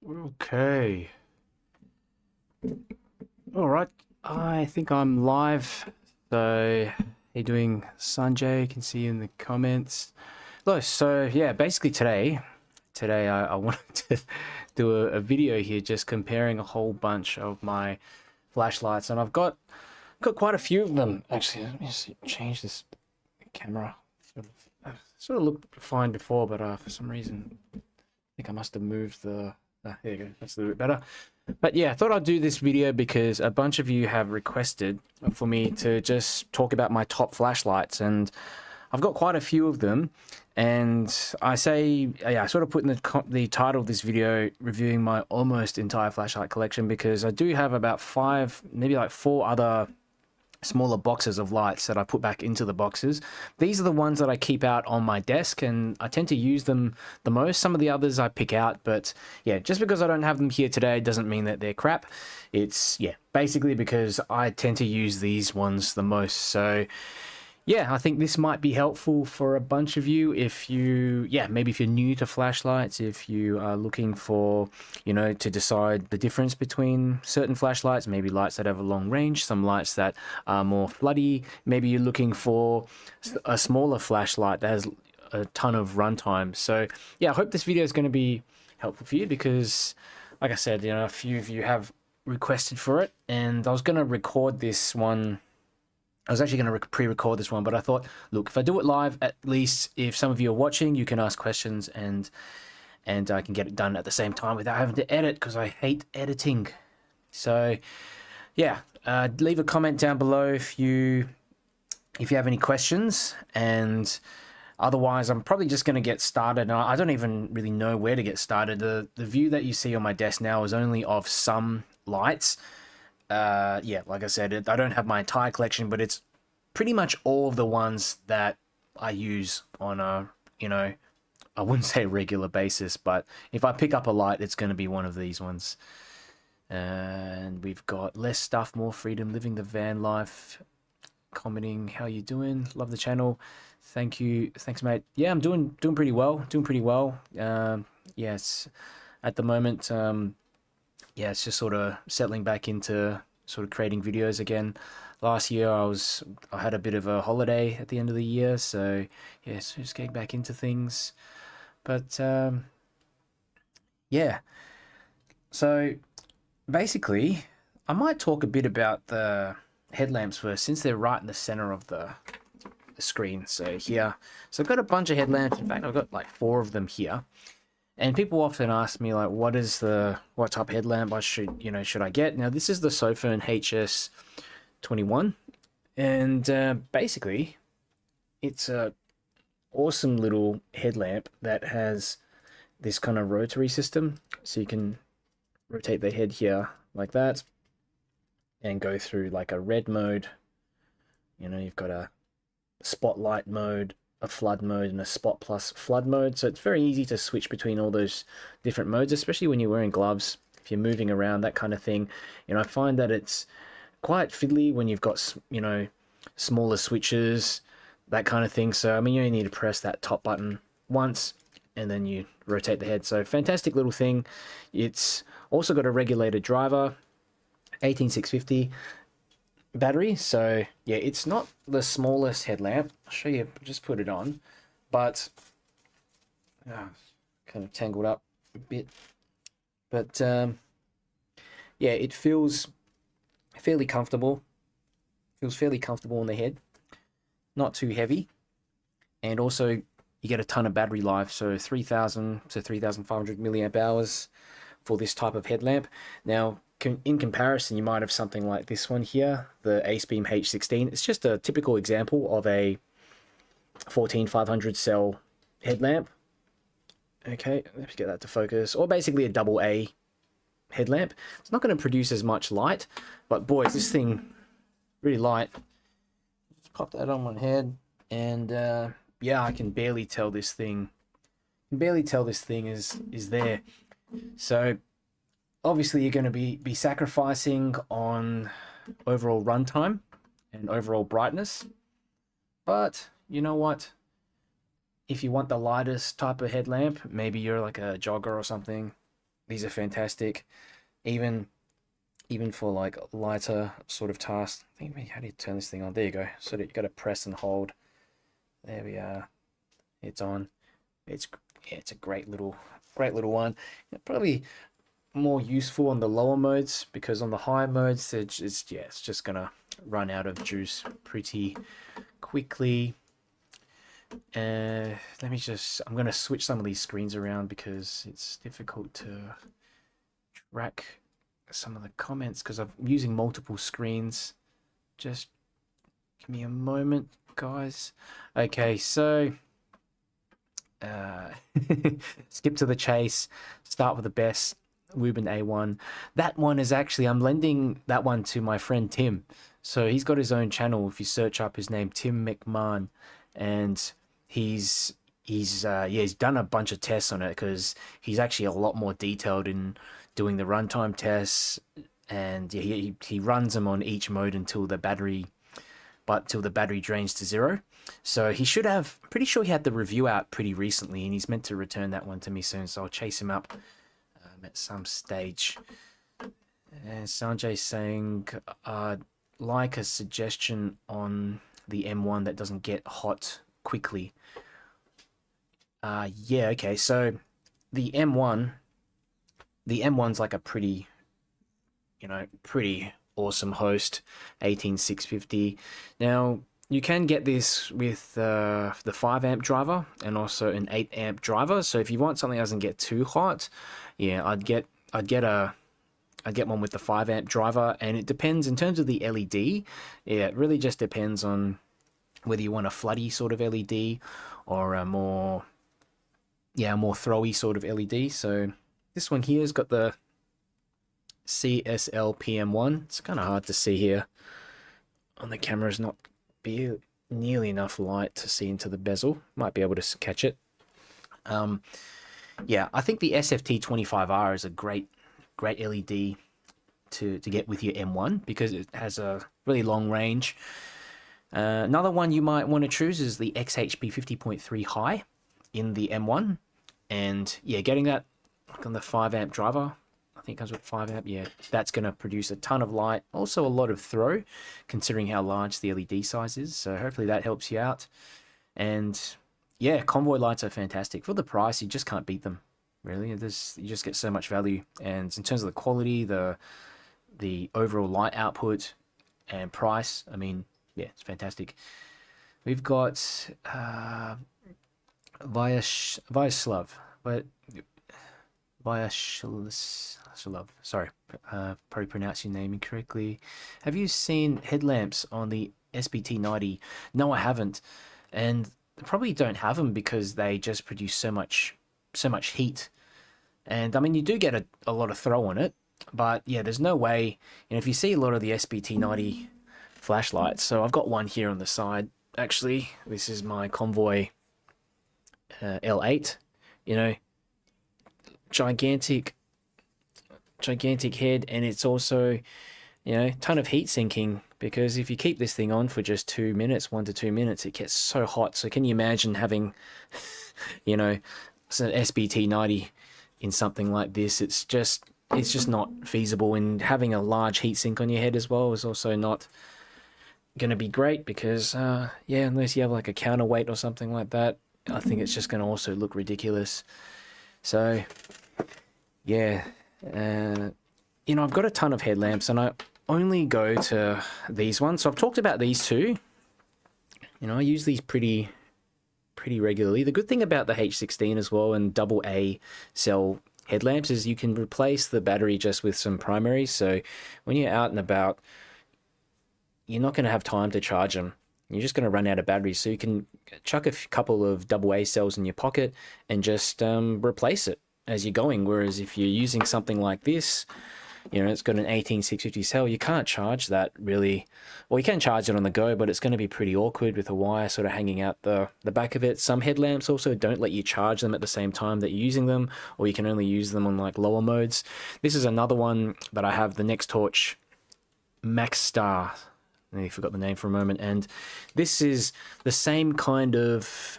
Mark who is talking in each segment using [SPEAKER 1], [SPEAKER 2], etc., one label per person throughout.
[SPEAKER 1] Okay. All right. I think I'm live. So, how you doing, Sanjay? Can see you in the comments. Look, so yeah, basically today I wanted to do a video here just comparing a whole bunch of my flashlights, and I've got quite a few of them actually. Let me just change this camera. Sort of looked fine before, but for some reason, I think I must have moved the. There you go. That's a little bit better. But yeah, I thought I'd do this video because a bunch of you have requested for me to just talk about my top flashlights, and I've got quite a few of them. And I say, yeah, I sort of put in the title of this video reviewing my almost entire flashlight collection because I do have about five, maybe like four other smaller boxes of lights that I put back into the boxes. These are the ones that I keep out on my desk, and I tend to use them the most. Some of the others I pick out, but yeah, just because I don't have them here today doesn't mean that they're crap. It's, yeah, basically because I tend to use these ones the most. So yeah, I think this might be helpful for a bunch of you if you, yeah, maybe if you're new to flashlights, if you are looking for, to decide the difference between certain flashlights, maybe lights that have a long range, some lights that are more floody, maybe you're looking for a smaller flashlight that has a ton of runtime. So yeah, I hope this video is going to be helpful for you because, like I said, a few of you have requested for it, and I was going to record this one. I was actually going to pre-record this one, but I thought, look, if I do it live, at least if some of you are watching, you can ask questions and I can get it done at the same time without having to edit because I hate editing. So yeah, leave a comment down below if you have any questions, and otherwise I'm probably just going to get started. And I don't even really know where to get started. The view that you see on my desk now is only of some lights. Yeah, like I said, I don't have my entire collection, but it's pretty much all of the ones that I use on a, I wouldn't say regular basis, but if I pick up a light, it's going to be one of these ones. And we've got less stuff, more freedom, living the van life, commenting, how you doing? Love the channel. Thank you. Thanks, mate. Yeah, I'm doing pretty well. Yes, at the moment, yeah, it's just sort of settling back into sort of creating videos again. Last year I had a bit of a holiday at the end of the year, so yeah, so just getting back into things. But yeah, so basically I might talk a bit about the headlamps first, since they're right in the center of the screen. So here, so I've got a bunch of headlamps. In fact, I've got like 4 of them here. And people often ask me, like, what type of headlamp should I get? Now, this is the Sofern HS21, and basically, it's a awesome little headlamp that has this kind of rotary system, so you can rotate the head here like that, and go through like a red mode. You've got a spotlight mode, a flood mode, and a spot plus flood mode. So it's very easy to switch between all those different modes, especially when you're wearing gloves, if you're moving around, that kind of thing. I find that it's quite fiddly when you've got, smaller switches, that kind of thing. So, I mean, you only need to press that top button once and then you rotate the head. So fantastic little thing. It's also got a regulated driver, 18650 battery. So yeah, it's not the smallest headlamp. I'll show you, just put it on, but kind of tangled up a bit, but yeah, it feels fairly comfortable on the head, not too heavy, and also you get a ton of battery life, so 3000 to 3500 milliamp hours for this type of headlamp. Now in comparison, you might have something like this one here, the AceBeam H16. It's just a typical example of a 14500 cell headlamp. Okay, let's get that to focus. Or basically a double A headlamp. It's not going to produce as much light, but boy, is this thing really light. Just pop that on my head, and yeah, I can barely tell this thing. Is there. So obviously you're going to be sacrificing on overall runtime and overall brightness, but you know what? If you want the lightest type of headlamp, maybe you're like a jogger or something, These are fantastic, even for like lighter sort of tasks. I think, how do you turn this thing on? There you go. So that you got to press and hold. There we are. It's on. It's yeah, it's a great little one. Probably more useful on the lower modes, because on the higher modes it's just gonna run out of juice pretty quickly. I'm gonna switch some of these screens around because it's difficult to track some of the comments because I'm using multiple screens. Just give me a moment, guys. Okay, so skip to the chase, start with the best. Wuben A1. That one is actually, I'm lending that one to my friend Tim. So he's got his own channel. If you search up his name, Tim McMahon, and he's done a bunch of tests on it, because he's actually a lot more detailed in doing the runtime tests, and yeah, he runs them on each mode until the battery drains to 0. So he should have, pretty sure he had the review out pretty recently, and he's meant to return that one to me soon. So I'll chase him up at some stage. And Sanjay saying, like a suggestion on the M1 that doesn't get hot quickly. Yeah, okay, so the M1's like a pretty awesome host, 18650. Now, you can get this with the 5 amp driver and also an 8 amp driver. So if you want something that doesn't get too hot, yeah, I'd get one with the 5 amp driver. And it depends in terms of the LED. Yeah, it really just depends on whether you want a floody sort of LED or a more throwy sort of LED. So this one here has got the CSL PM1. It's kind of hard to see here on the camera. Is not nearly enough light to see into the bezel. Might be able to catch it. Yeah, I think the SFT25R is a great LED to get with your M1 because it has a really long range. Another one you might want to choose is the XHP 50.3 high in the M1, and yeah, getting that on the 5 amp driver, I think it comes with 5 amp. Yeah, that's going to produce a ton of light, also a lot of throw, considering how large the LED size is. So hopefully that helps you out. And yeah, convoy lights are fantastic for the price. You just can't beat them, really. You just get so much value. And in terms of the quality, the overall light output and price, I mean, yeah, it's fantastic. We've got Vyacheslav. Sorry, probably pronounced your name incorrectly. Have you seen headlamps on the SBT90? No, I haven't, and probably don't have them because they just produce so much heat. And I mean, you do get a lot of throw on it, but yeah, there's no way. You know, if you see a lot of the SBT90 flashlights, so I've got one here on the side. Actually, this is my Convoy L8. You know, gigantic head, and it's also, you know, ton of heat sinking, because if you keep this thing on for just 2 minutes, 1 to 2 minutes, it gets so hot. So can you imagine having, you know, an SBT90 in something like this? It's just not feasible, and having a large heat sink on your head as well is also not going to be great, because yeah, unless you have like a counterweight or something like that, I think it's just going to also look ridiculous. So yeah, you know, I've got a ton of headlamps, and I only go to these ones. So I've talked about these two. You know, I use these pretty regularly. The good thing about the H16 as well and AA cell headlamps is you can replace the battery just with some primaries. So when you're out and about, you're not going to have time to charge them. You're just going to run out of batteries. So you can chuck a couple of AA cells in your pocket and just replace it as you're going. Whereas if you're using something like this, you know, it's got an 18650 cell, you can't charge that really. Well, you can charge it on the go, but it's going to be pretty awkward with a wire sort of hanging out the back of it. Some headlamps also don't let you charge them at the same time that you're using them, or you can only use them on like lower modes. This is another one that I have, the Nextorch Max Star. I forgot the name for a moment. And this is the same kind of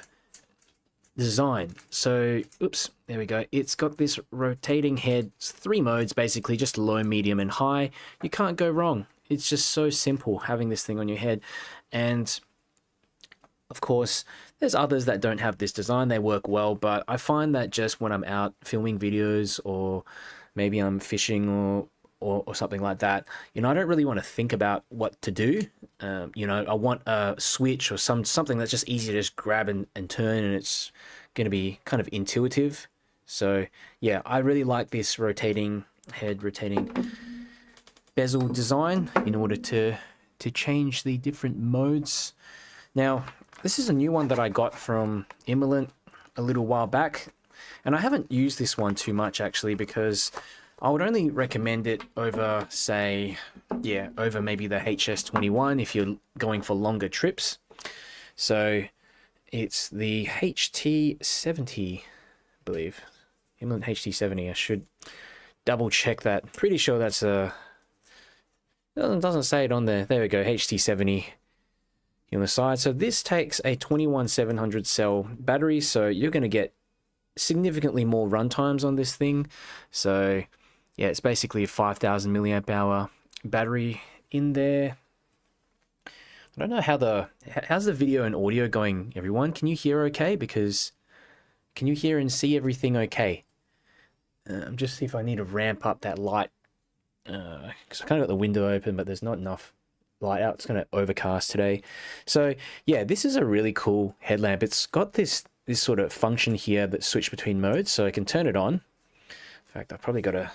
[SPEAKER 1] design. So, oops, there we go. It's got this rotating head. It's 3 modes, basically, just low, medium, and high. You can't go wrong. It's just so simple having this thing on your head. And of course, there's others that don't have this design. They work well, but I find that just when I'm out filming videos, or maybe I'm fishing or something like that, you know, I don't really want to think about what to do. You know, I want a switch or something that's just easy to just grab and turn, and it's going to be kind of intuitive. So yeah, I really like this rotating head, rotating bezel design in order to change the different modes. Now, this is a new one that I got from Imalent a little while back, and I haven't used this one too much actually, because I would only recommend it over, say, yeah, over maybe the HS21 if you're going for longer trips. So it's the HT70, I believe. Imalent HT70. I should double check that. Pretty sure that's a... It doesn't say it on there. There we go, HT70 on the side. So this takes a 21700 cell battery, so you're going to get significantly more run times on this thing. So yeah, it's basically a 5000 milliamp hour battery in there. I don't know how's the video and audio going, everyone? Can you hear okay? Because can you hear and see everything okay? Just see if I need to ramp up that light, because I kind of got the window open, but there's not enough light out. It's going to overcast today. So yeah, this is a really cool headlamp. It's got this sort of function here that switch between modes, so I can turn it on. In fact, I've probably got to,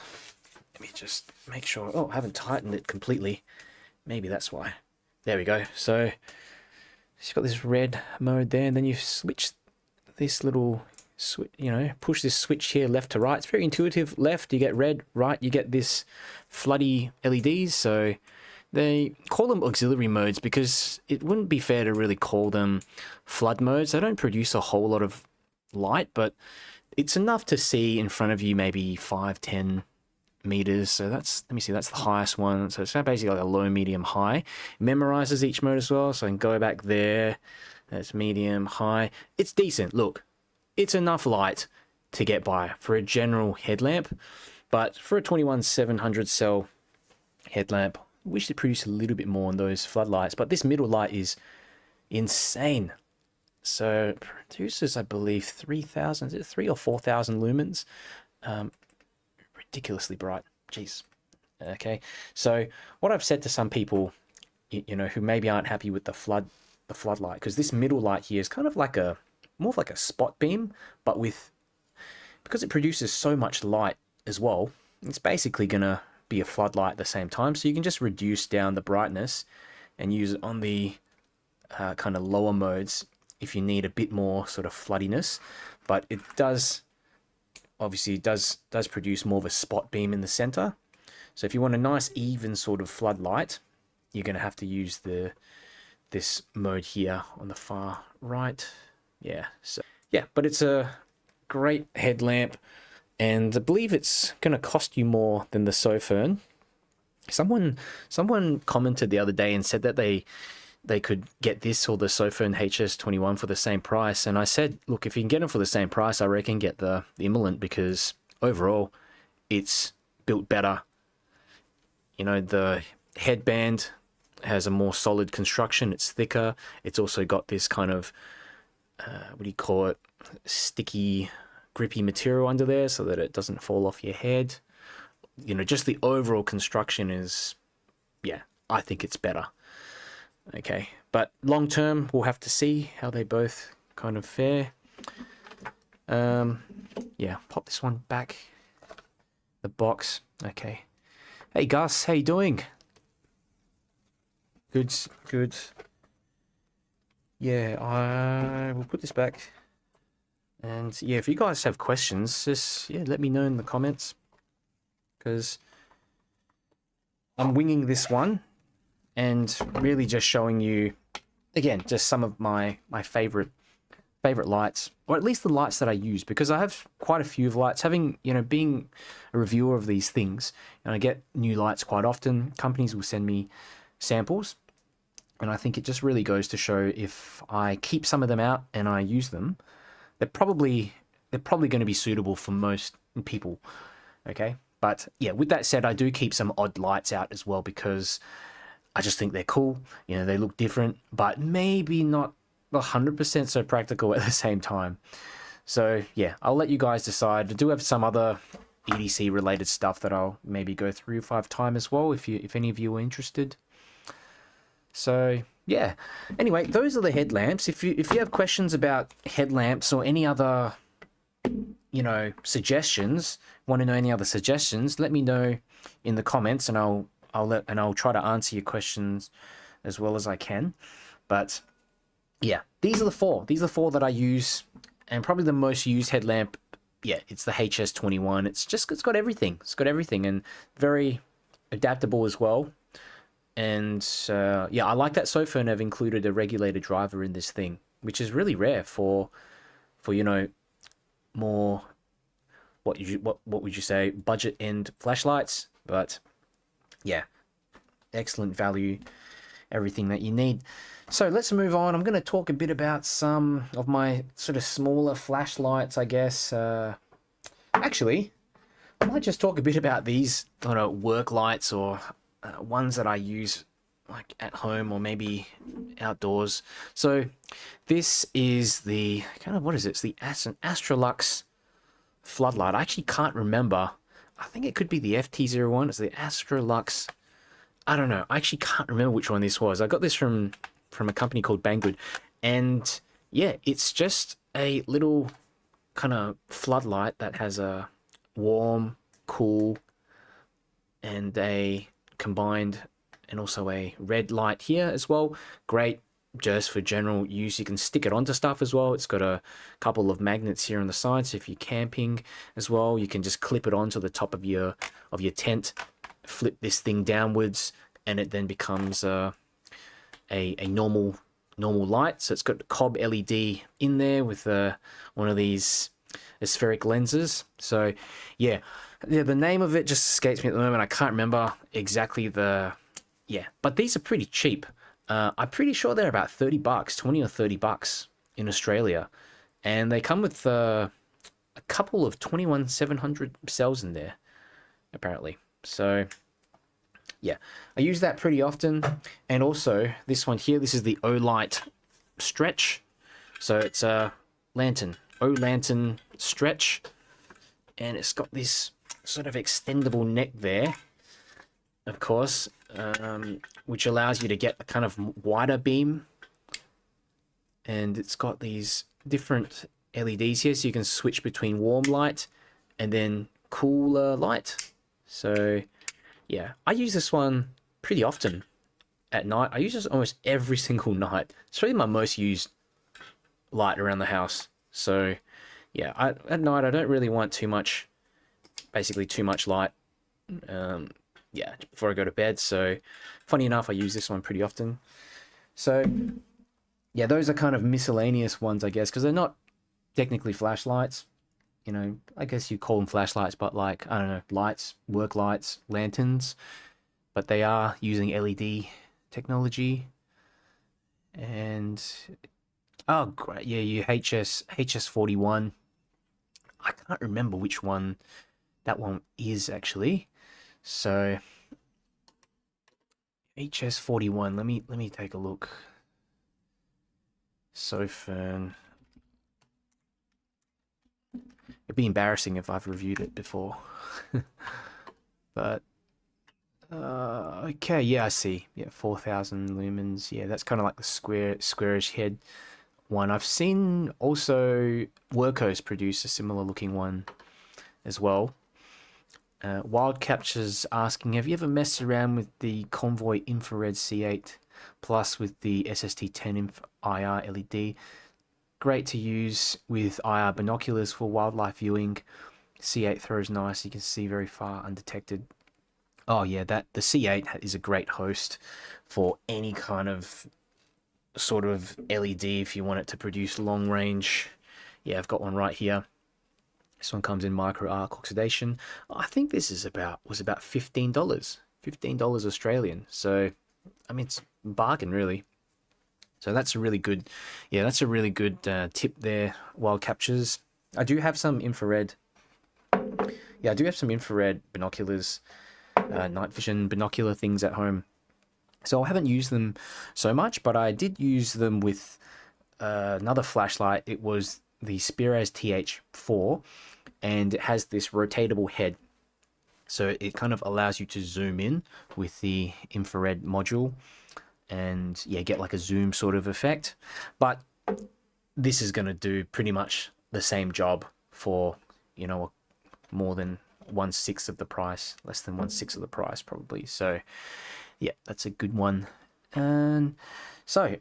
[SPEAKER 1] let me just make sure. Oh, I haven't tightened it completely. Maybe that's why. There we go. So it's got this red mode there, and then you switch this little switch, you know, push this switch here left to right. It's very intuitive. Left, you get red. Right, you get this floody LEDs. So they call them auxiliary modes because it wouldn't be fair to really call them flood modes. They don't produce a whole lot of light, but it's enough to see in front of you, maybe 5-10 meters. So that's, let me see, that's the highest one. So it's basically like a low, medium, high. It memorizes each mode as well, so I can go back there. That's medium, high. It's decent. Look, it's enough light to get by for a general headlamp, but for a 21700 cell headlamp, I wish it produced a little bit more on those floodlights. But this middle light is insane. So it produces, I believe, 3,000, 3 or 4,000 lumens. Ridiculously bright. Jeez. Okay. So what I've said to some people, you know, who maybe aren't happy with the floodlight, because this middle light here is kind of like more of like a spot beam, but because it produces so much light as well, it's basically gonna be a floodlight at the same time. So you can just reduce down the brightness and use it on the kind of lower modes if you need a bit more sort of floodiness. But it does, obviously it does produce more of a spot beam in the center. So if you want a nice even sort of floodlight, you're going to have to use this mode here on the far right. Yeah, so yeah, but it's a great headlamp, and I believe it's going to cost you more than the Sofern. Someone commented the other day and said that they could get this or the Sofern HS21 for the same price, and I said, look, if you can get them for the same price, I reckon get the Imalent, because overall it's built better. You know, the headband has a more solid construction, it's thicker, it's also got this kind of what do you call it, sticky, grippy material under there so that it doesn't fall off your head. You know, just the overall construction is, yeah, I think it's better. Okay, but long term, we'll have to see how they both kind of fare. Yeah, pop this one back, the box. Okay. Hey Gus, how you doing? Good, good. Yeah, I will put this back. And yeah, if you guys have questions, just let me know in the comments, because I'm winging this one and really just showing you, again, just some of my favorite lights, or at least the lights that I use, because I have quite a few of lights. Having, you know, being a reviewer of these things, and I get new lights quite often. Companies will send me samples, and I think it just really goes to show, if I keep some of them out and I use them, they're probably going to be suitable for most people. Okay, but yeah, with that said, I do keep some odd lights out as well because I just think they're cool. You know, they look different, but maybe not 100% so practical at the same time. So yeah, I'll let you guys decide. I do have some other EDC related stuff that I'll maybe go through if I have time as well, if any of you are interested. So yeah, anyway, those are the headlamps. If you have questions about headlamps or any other, you know, suggestions, want to know any other suggestions, let me know in the comments, and I'll try to answer your questions as well as I can. But yeah, these are the four. These are the four that I use, and probably the most used headlamp. Yeah, it's the HS21. It's got everything. It's got everything, and very adaptable as well. And yeah, I like that Sofern have included a regulator driver in this thing, which is really rare for you know, more what would you say, budget end flashlights. But yeah, excellent value, everything that you need. So let's move on. I'm going to talk a bit about some of my sort of smaller flashlights, I guess. Actually, I might just talk a bit about these, I don't know, work lights or ones that I use like at home or maybe outdoors. So this is the kind of, what is it? It's the Astrolux floodlight. I actually can't remember. I think it could be the FT01. It's the Astrolux. I don't know. I actually can't remember which one this was. I got this from a company called Banggood, and yeah, it's just a little kind of floodlight that has a warm, cool, and a combined, and also a red light here as well. Great just for general use. You can stick it onto stuff as well. It's got a couple of magnets here on the side, so if you're camping as well, you can just clip it onto the top of your tent, flip this thing downwards, and it then becomes a normal light. So it's got the cob LED in there with one of these aspheric lenses. So yeah, the name of it just escapes me at the moment. I can't remember exactly but these are pretty cheap. I'm pretty sure they're about $30, 20 or $30 in Australia, and they come with a couple of 21700 cells in there apparently. So yeah, I use that pretty often. And also this one here, this is the O-Light Stretch. So it's a lantern, O-Lantern Stretch, and it's got this sort of extendable neck there, of course, which allows you to get a kind of wider beam. And it's got these different LEDs here, so you can switch between warm light and then cooler light. So yeah, I use this one pretty often at night. I use this almost every single night. It's really my most used light around the house. So yeah, at night I don't really want too much light. Yeah, before I go to bed. So funny enough, I use this one pretty often. So yeah, those are kind of miscellaneous ones, I guess, because they're not technically flashlights. You know, I guess you call them flashlights, but like, I don't know, lights, work lights, lanterns, but they are using LED technology. And oh great, yeah, you HS41. I can't remember which one that one is actually. So HS41, let me take a look. Sofern. It'd be embarrassing if I've reviewed it before. But okay, yeah, I see. Yeah, 4000 lumens. Yeah, that's kind of like the squarish head one. I've seen also Workhorse produce a similar looking one as well. Wild Capture's asking, have you ever messed around with the Convoy Infrared C8 Plus with the SST10 IR LED? Great to use with IR binoculars for wildlife viewing. C8 throws nice, you can see very far undetected. Oh yeah, the C8 is a great host for any kind of sort of LED if you want it to produce long range. Yeah, I've got one right here. This one comes in micro arc oxidation. I think this was about $15, $15 Australian. So I mean, it's a bargain really. So that's a really good, yeah, that's a really good tip there, wild captures. I do have some infrared, yeah, I do have some infrared binoculars, night vision binocular things at home. So I haven't used them so much, but I did use them with another flashlight. It was the Spiraz TH4, and it has this rotatable head. So it kind of allows you to zoom in with the infrared module and yeah, get like a zoom sort of effect. But this is going to do pretty much the same job for, you know, more than 1/6 of the price, less than 1/6 of the price probably. So yeah, that's a good one. And so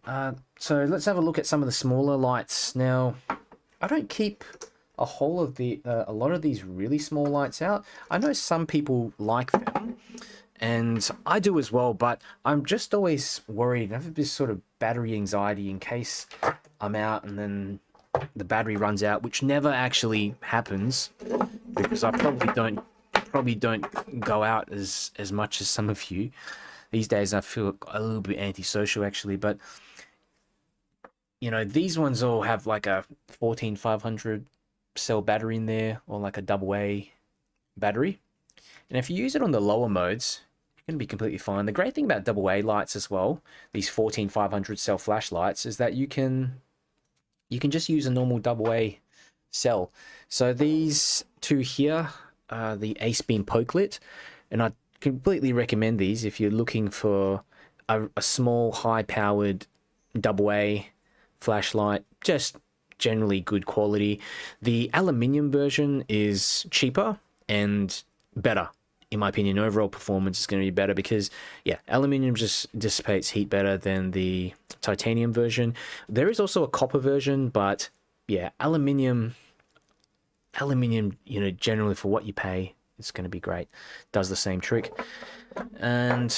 [SPEAKER 1] let's have a look at some of the smaller lights. Now, I don't keep a whole of the a lot of these really small lights out. I know some people like them, and I do as well, but I'm just always worried. I have this sort of battery anxiety in case I'm out and then the battery runs out, which never actually happens because I probably don't go out as much as some of you. These days I feel a little bit antisocial actually, but you know, these ones all have like a 14500 cell battery in there, or like a AA battery. And if you use it on the lower modes, you're going to be completely fine. The great thing about AA lights as well, these 14500 cell flashlights, is that you can just use a normal AA cell. So these two here are the Ace Beam Pokelit, and I completely recommend these if you're looking for a small, high-powered AA flashlight, just generally good quality. The aluminium version is cheaper and better, in my opinion. Overall performance is going to be better because, yeah, aluminium just dissipates heat better than the titanium version. There is also a copper version, but yeah, aluminium, you know, generally for what you pay, it's going to be great. Does the same trick. And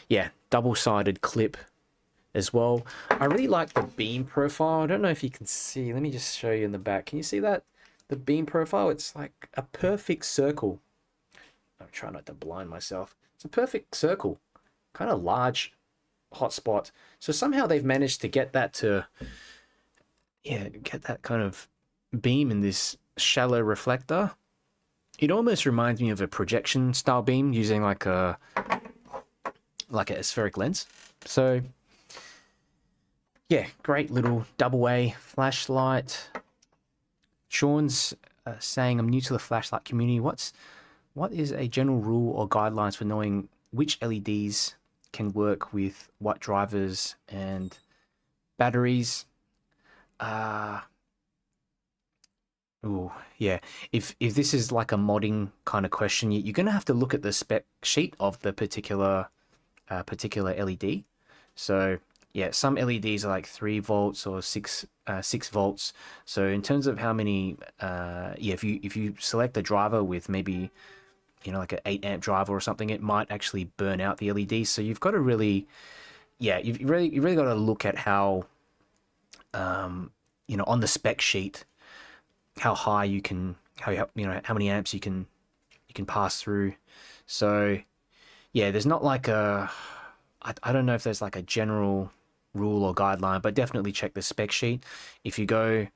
[SPEAKER 1] yeah, double-sided clip as well. I really like the beam profile. I don't know if you can see. Let me just show you in the back. Can you see that? The beam profile, it's like a perfect circle. I'm trying not to blind myself. It's a perfect circle. Kind of large hotspot. So somehow they've managed to get that to, yeah, get that kind of beam in this shallow reflector. It almost reminds me of a projection style beam using like a spheric lens. So yeah, great little AA flashlight. Sean's saying, I'm new to the flashlight community. What is a general rule or guidelines for knowing which LEDs can work with what drivers and batteries? Oh, yeah. If this is like a modding kind of question, you're going to have to look at the spec sheet of the particular LED. So yeah, some LEDs are like 3 volts or 6 volts. So in terms of how many, yeah, if you select a driver with maybe, you know, like an 8 amp driver or something, it might actually burn out the LED. So you've got to really, yeah, you've really got to look at how, you know, on the spec sheet, how high you can, you know, how many amps you can pass through. So yeah, there's not like a, I don't know if there's like a general rule or guideline, but definitely check the spec sheet. If you go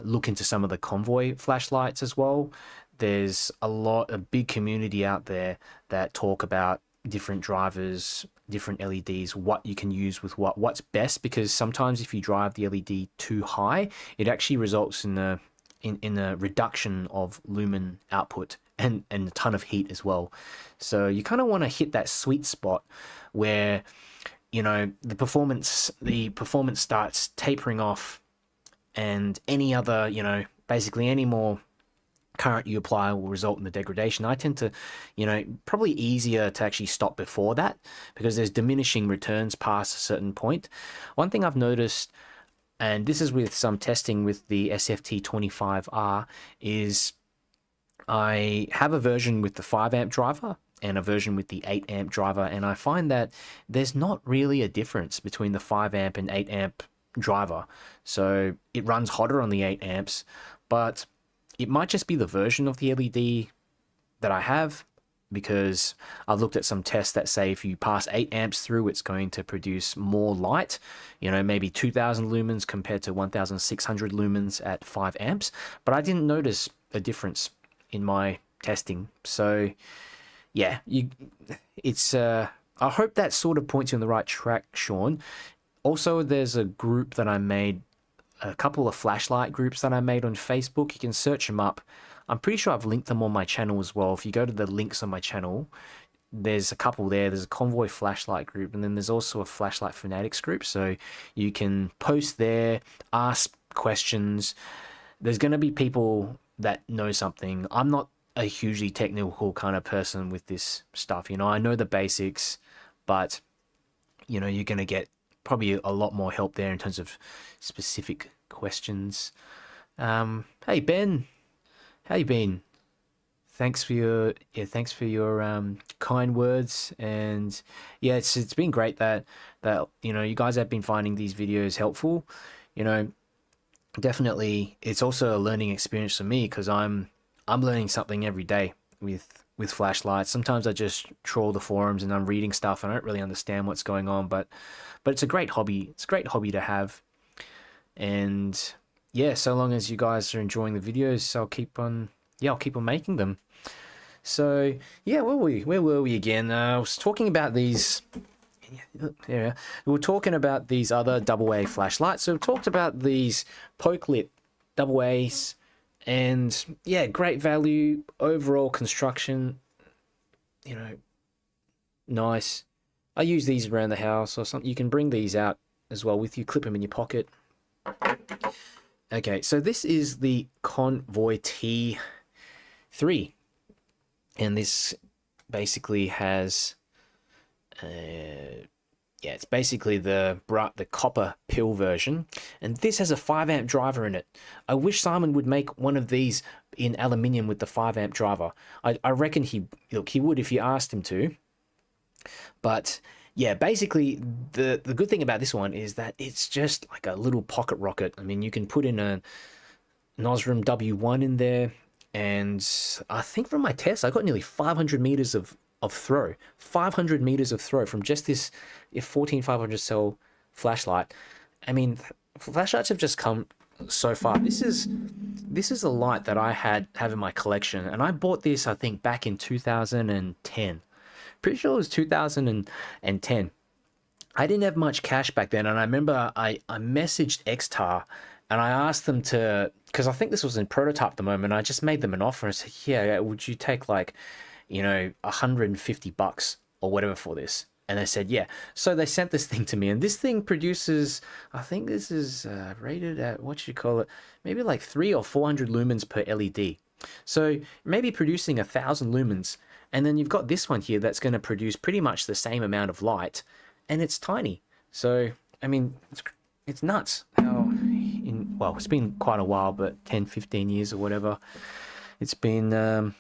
[SPEAKER 1] look into some of the Convoy flashlights as well, there's a big community out there that talk about different drivers, different LEDs, what you can use with what's best, because sometimes if you drive the LED too high, it actually results in a reduction of lumen output and a ton of heat as well. So you kind of want to hit that sweet spot where, you know, the performance starts tapering off, and any other, you know, basically any more current you apply will result in the degradation. I tend to, you know, probably easier to actually stop before that because there's diminishing returns past a certain point. One thing I've noticed, and this is with some testing with the SFT25R, is I have a version with the 5 amp driver and a version with the 8 amp driver, and I find that there's not really a difference between the 5 amp and 8 amp driver. So it runs hotter on the 8 amps, but it might just be the version of the LED that I have. because I've looked at some tests that say if you pass 8 amps through, it's going to produce more light, you know, maybe 2000 lumens compared to 1600 lumens at 5 amps. But I didn't notice a difference in my testing. So yeah, I hope that sort of points you on the right track, Sean. Also, there's a group that I made, a couple of flashlight groups that I made on Facebook. You can search them up. I'm pretty sure I've linked them on my channel as well. If you go to the links on my channel, there's a couple there. There's a Convoy flashlight group, and then there's also a flashlight fanatics group. So you can post there, ask questions. There's going to be people that know something. I'm not a hugely technical kind of person with this stuff. You know, I know the basics, but, you know, you're going to get probably a lot more help there in terms of specific questions. Hey, Ben. How you been? Thanks for your kind words, and yeah, it's been great that you know, you guys have been finding these videos helpful. You know, definitely it's also a learning experience for me, because I'm learning something every day with flashlights. Sometimes I just troll the forums and I'm reading stuff and I don't really understand what's going on, but it's a great hobby. It's a great hobby to have. And yeah, so long as you guys are enjoying the videos, I'll keep on making them. So yeah, where were we again? I was talking about these. Yeah, we were talking about these other AA flashlights. So we talked about these poke lit AA's, and yeah, great value, overall construction. You know, nice. I use these around the house or something. You can bring these out as well with you. Clip them in your pocket. Okay, so this is the Convoy T3, and this basically has, yeah, it's basically the copper pill version, and this has a 5 amp driver in it. I wish Simon would make one of these in aluminium with the 5 amp driver. I reckon he would if you asked him to. But yeah, basically the good thing about this one is that it's just like a little pocket rocket. I mean, you can put in a Nosram W1 in there, and I think from my test I got nearly 500 meters of throw. 500 meters of throw from just this 14500 cell flashlight. I mean, flashlights have just come so far. This is a light that I have in my collection, and I bought this, I think, back in 2010. Pretty sure it was 2010. I didn't have much cash back then, and I remember I messaged Xtar and I asked them to, because I think this was in prototype at the moment, I just made them an offer and said, yeah, would you take like, you know, $150 or whatever for this? And they said, yeah. So they sent this thing to me, and this thing produces, I think this is rated at, what you call it, maybe like 300 or 400 lumens per LED. So maybe producing 1000 lumens. And then you've got this one here that's going to produce pretty much the same amount of light, and it's tiny. So, I mean, it's nuts how, well, it's been quite a while, but 10, 15 years or whatever. It's been, a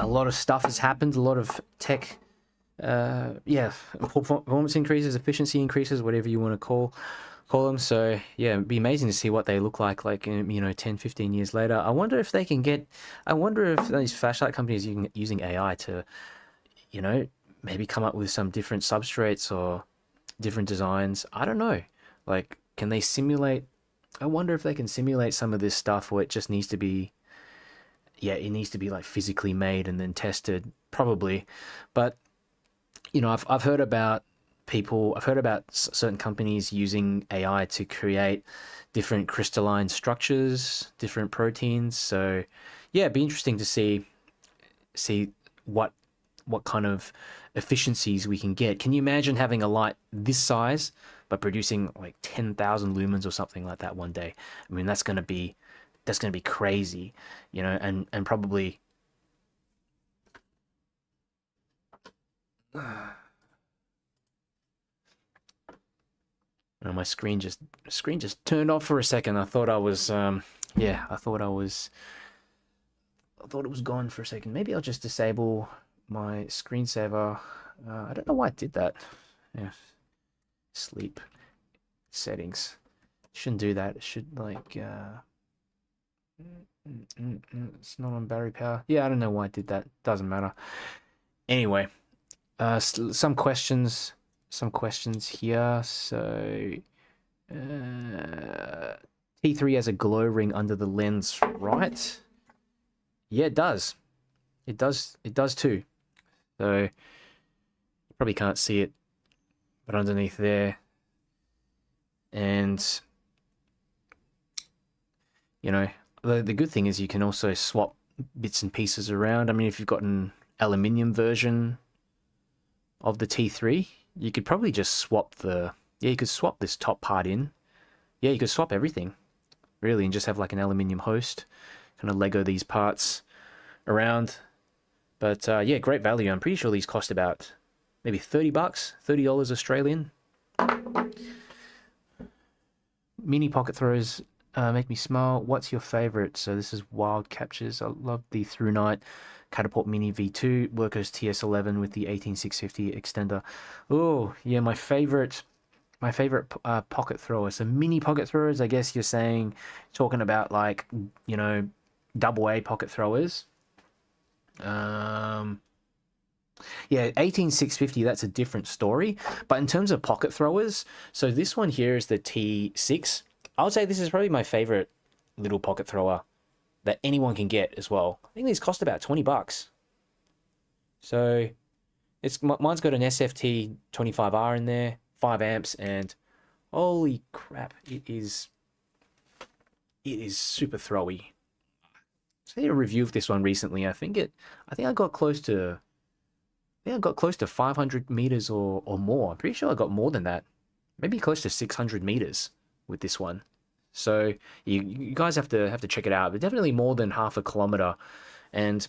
[SPEAKER 1] lot of stuff has happened, a lot of tech, yeah, performance increases, efficiency increases, whatever you want to call them. So yeah, it'd be amazing to see what they look like, you know, 10, 15 years later. I wonder if they can get, I wonder if these flashlight companies using AI to, you know, maybe come up with some different substrates or different designs. I don't know. Like, can they simulate? I wonder if they can simulate some of this stuff where it just needs to be, yeah, it needs to be like physically made and then tested, probably. But, you know, I've heard about people, I've heard about certain companies using AI to create different crystalline structures, different proteins. So yeah, it'd be interesting to see what kind of efficiencies we can get. Can you imagine having a light this size but producing like 10,000 lumens or something like that one day? I mean, that's going to be crazy, you know, and probably my screen just turned off for a second. I thought I was yeah, I thought it was gone for a second. Maybe I'll just disable my screensaver. I don't know why it did that. Yeah, sleep settings. Shouldn't do that. It should like It's not on battery power. Yeah, I don't know why I did that. Doesn't matter. Anyway, some questions. Some questions here. So, T3 has a glow ring under the lens, right? Yeah, it does. It does. It does too. So, you probably can't see it, but underneath there, and you know, the good thing is you can also swap bits and pieces around. I mean, if you've got an aluminium version of the T3, you could probably just swap you could swap this top part in. Yeah, you could swap everything, really, and just have like an aluminium host, kind of Lego these parts around. But yeah, great value. I'm pretty sure these cost about maybe $30, $30 Australian. Mini pocket throws make me smile. What's your favorite? So this is Wild Captures. I love the Through Night Catapult Mini V2 Workers TS11 with the 18650 extender. Oh yeah, my favorite pocket throwers. So mini pocket throwers. I guess you're talking about like double A pocket throwers. Yeah, 18650, that's a different story. But in terms of pocket throwers, so this one here is the T6. I would say this is probably my favorite little pocket thrower that anyone can get as well. I think these cost about $20. So mine's got an SFT 25R in there, 5 amps, and holy crap, it is super throwy. So I did a review of this one recently. I think I got close to 500 meters or more. I'm pretty sure I got more than that. Maybe close to 600 meters with this one. So you guys have to check it out. But definitely more than half a kilometer. And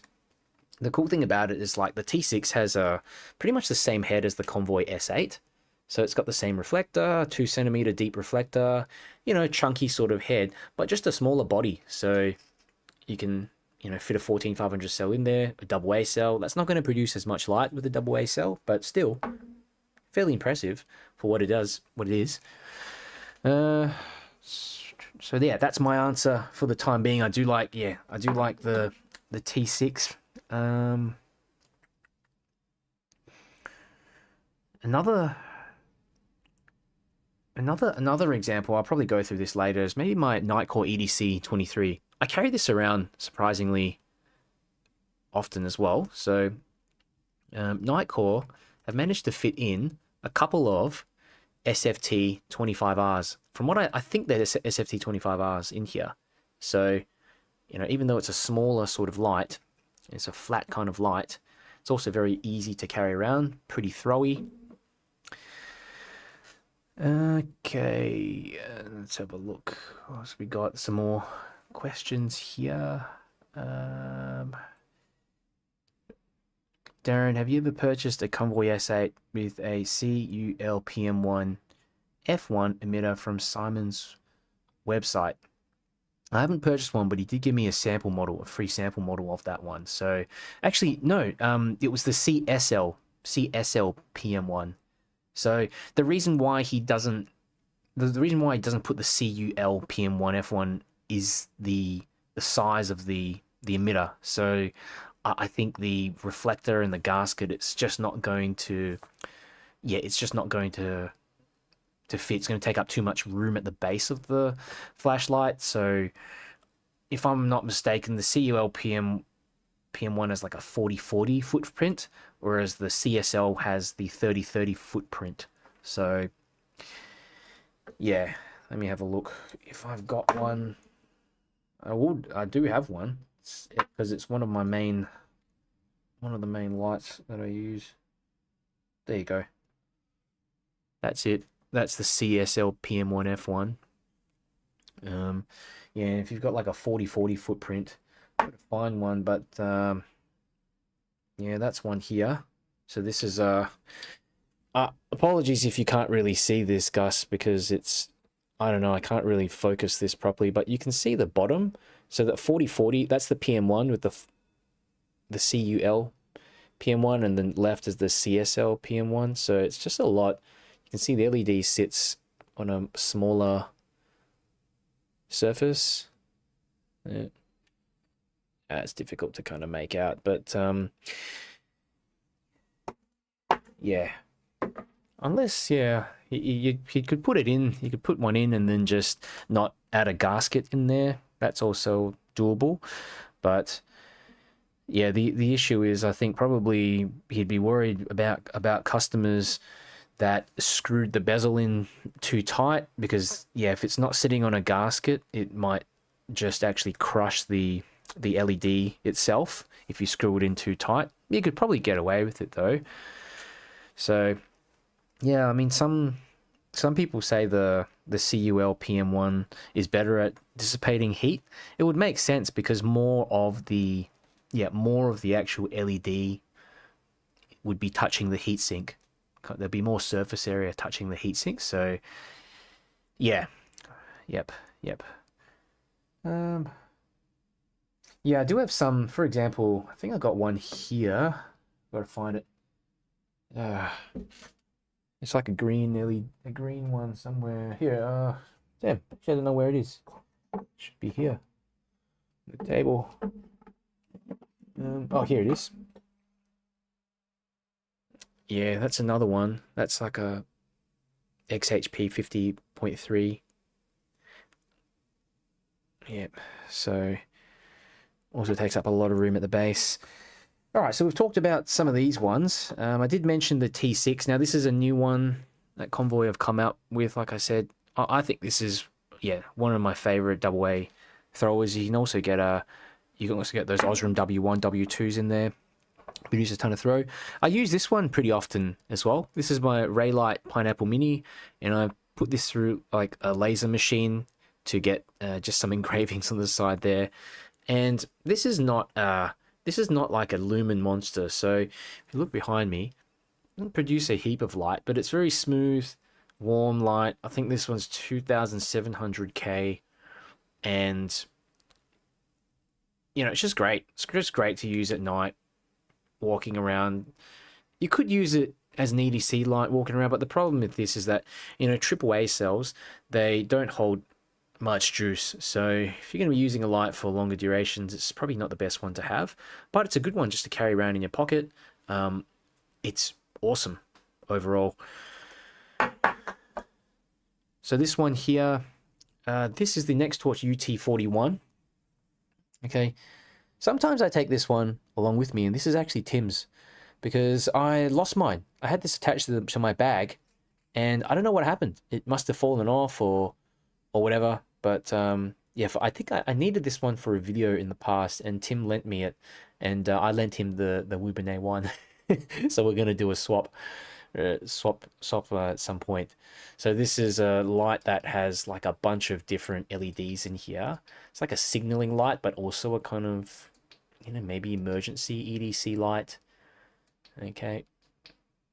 [SPEAKER 1] the cool thing about it is like the T6 has pretty much the same head as the Convoy S8. So it's got the same reflector, 2 centimeter deep reflector, chunky sort of head, but just a smaller body. So you can fit a 14500 cell in there, a double A cell. That's not going to produce as much light with a double A cell, but still fairly impressive for what it is. So yeah, that's my answer for the time being. I do like the T6. Another example, I'll probably go through this later, is maybe my Nightcore EDC 23. I carry this around surprisingly often as well. So Nightcore have managed to fit in a couple of SFT 25Rs. From what I think there's SFT 25Rs in here. So, even though it's a smaller sort of light, it's a flat kind of light, it's also very easy to carry around, pretty throwy. Okay, let's have a look. So we got some more questions here. Darren, have you ever purchased a Convoy S8 with a CUL PM1 F1 emitter from Simon's website? I haven't purchased one, but he did give me a free sample model of that one. So actually, no, it was the CSL PM1. So the reason why he doesn't put the CUL PM1 F1 is the size of the emitter. So I think the reflector and the gasket, it's just not going to fit. It's going to take up too much room at the base of the flashlight. So if I'm not mistaken, the CUL PM1 has like a 40/40 footprint, whereas the CSL has the 30/30 footprint. So yeah, let me have a look if I've got one. I do have one because it's one of the main lights that I use. There you go. That's it. That's the CSL PM1 F1. Yeah, if you've got like a 40/40 footprint, find one, but yeah, that's one here. So this is apologies if you can't really see this, Gus, because I don't know, I can't really focus this properly, but you can see the bottom. So that 40/40, that's the PM1 with the CUL PM1, and then left is the CSL PM1. So it's just a lot. You can see the LED sits on a smaller surface. Yeah. It's difficult to kind of make out, but yeah. Unless, yeah, you could put it in, you could put one in and then just not add a gasket in there. That's also doable. But yeah, the issue is, I think probably he'd be worried about customers that screwed the bezel in too tight, because yeah, if it's not sitting on a gasket, it might just actually crush the LED itself if you screw it in too tight. You could probably get away with it though. So yeah, I mean, some people say the CUL PM1 is better at dissipating heat. It would make sense because more of the actual LED would be touching the heatsink. There'd be more surface area touching the heatsink. So yeah, yep. Yeah, I do have some. For example, I think I got one here. Gotta find it. It's like a green LED, a green one somewhere here. Damn, actually I don't know where it is. It should be here. The table. Oh, here it is. Yeah, that's another one. That's like a XHP 50.3. Yep. So also takes up a lot of room at the base. All right, so we've talked about some of these ones. I did mention the T6. Now, this is a new one that Convoy have come out with. Like I said, I think this is, yeah, one of my favorite AA throwers. You can also get those Osram W1, W2s in there. Produce a ton of throw. I use this one pretty often as well. This is my Raylight Pineapple Mini, and I put this through like a laser machine to get just some engravings on the side there. And this is not like a lumen monster. So if you look behind me, it doesn't produce a heap of light, but it's very smooth, warm light. I think this one's 2700K, and you know, it's just great. It's just great to use at night, walking around. You could use it as an EDC light walking around, but the problem with this is that, you know, AAA cells, they don't hold much juice. So if you're going to be using a light for longer durations, it's probably not the best one to have, but it's a good one just to carry around in your pocket. It's awesome overall. So this one here, this is the Nextorch UT41. Okay, sometimes I take this one along with me, and this is actually Tim's, because I lost mine. I had this attached to my bag, and I don't know what happened. It must have fallen off or whatever. But yeah, I think I needed this one for a video in the past, and Tim lent me it, and I lent him the Wuben A1. So we're gonna do a swap at some point. So this is a light that has like a bunch of different LEDs in here. It's like a signaling light, but also a kind of, you know, maybe emergency EDC light. Okay.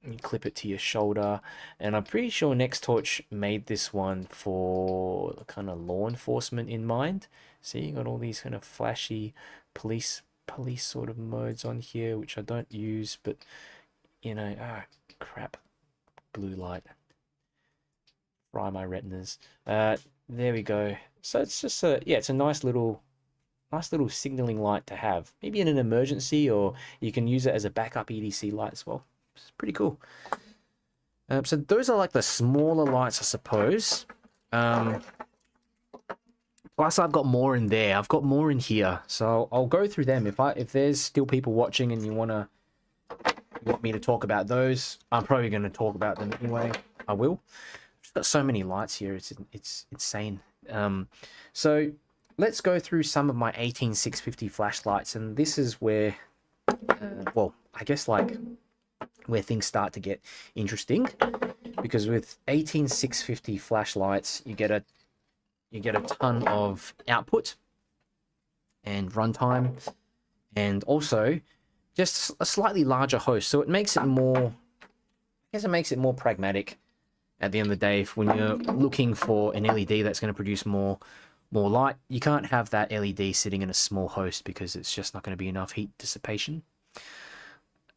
[SPEAKER 1] You clip it to your shoulder, and I'm pretty sure Nextorch made this one for kind of law enforcement in mind. See, you got all these kind of flashy police sort of modes on here, which I don't use, but you know, crap, blue light, fry my retinas. There we go. So it's just it's a nice little signaling light to have, maybe in an emergency, or you can use it as a backup EDC light as well. It's pretty cool. So those are like the smaller lights, I suppose. Plus, I've got more in there. I've got more in here, so I'll go through them. If there's still people watching and you want me to talk about those, I'm probably going to talk about them anyway. I will. I've just got so many lights here. It's insane. So let's go through some of my 18650 flashlights, and this is where, well, I guess like where things start to get interesting, because with 18650 flashlights you get a ton of output and runtime, and also just a slightly larger host, so it makes it more, I guess it makes it more pragmatic at the end of the day. When you're looking for an LED that's going to produce more light, you can't have that LED sitting in a small host because it's just not going to be enough heat dissipation.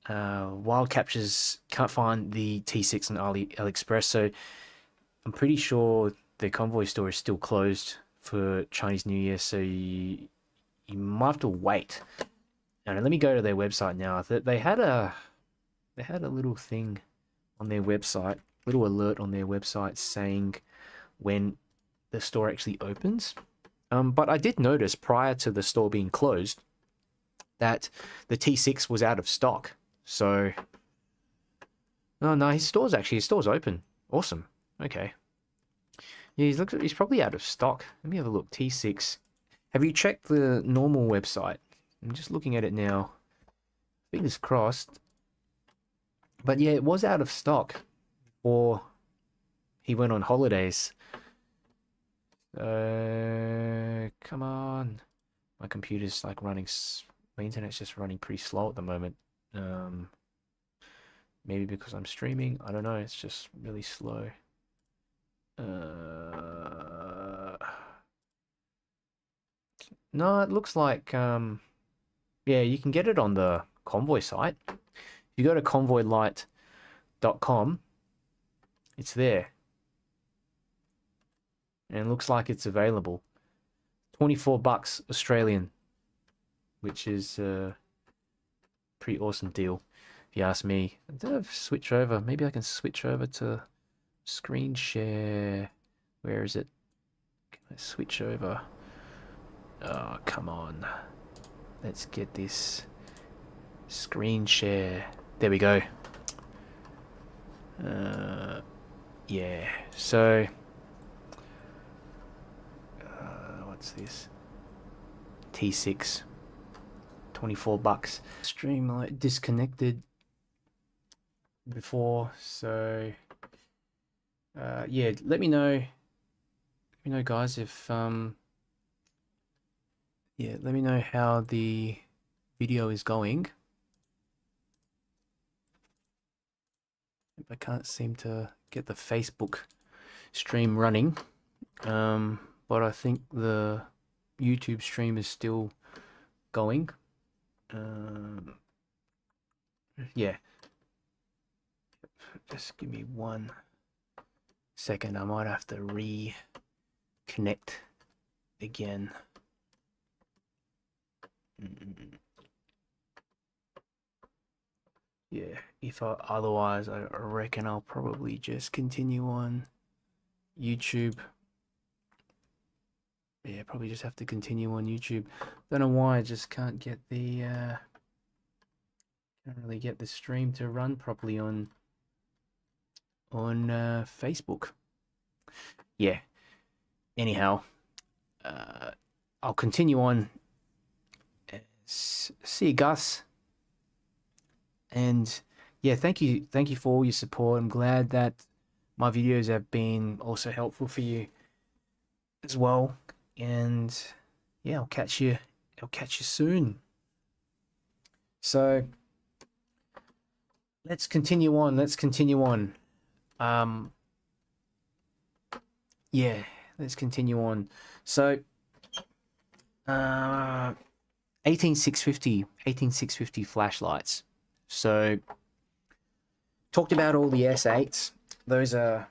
[SPEAKER 1] Wild Captures can't find the T6 on AliExpress, so I'm pretty sure the Convoy store is still closed for Chinese New Year, so you you might have to wait. And let me go to their website now. They had a little thing on their website, little alert on their website saying when the store actually opens. But I did notice prior to the store being closed that the T6 was out of stock. So, oh no, his store's open. Awesome. Okay. Yeah, he's probably out of stock. Let me have a look. T6. Have you checked the normal website? I'm just looking at it now. Fingers crossed. But yeah, it was out of stock. Or he went on holidays. Come on. My computer's like running... My internet's just running pretty slow at the moment. Maybe because I'm streaming. I don't know. It's just really slow. No, it looks like... yeah, you can get it on the Convoy site. If you go to convoylight.com, it's there. And it looks like it's available. 24 bucks Australian, which is a pretty awesome deal, if you ask me. Switch over. Maybe I can switch over to screen share. Where is it? Can I switch over? Oh, come on. Let's get this screen share. There we go. Yeah, so what's this? T6, 24 bucks. Stream like disconnected before, so yeah, let me know guys if yeah, let me know how the video is going. I can't seem to get the Facebook stream running, but I think the YouTube stream is still going. Yeah, just give me 1 second. I might have to reconnect again. Yeah, otherwise I reckon I'll probably just continue on YouTube. Yeah, probably just have to continue on YouTube. Don't know why I just can't get the can't really get the stream to run properly on Facebook. Yeah. Anyhow, I'll continue on. See you, Gus. And yeah, thank you for all your support. I'm glad that my videos have been also helpful for you as well. And yeah, I'll catch you soon. So let's continue on. Yeah, let's continue on. So 18650 flashlights. So talked about all the S8s. Those are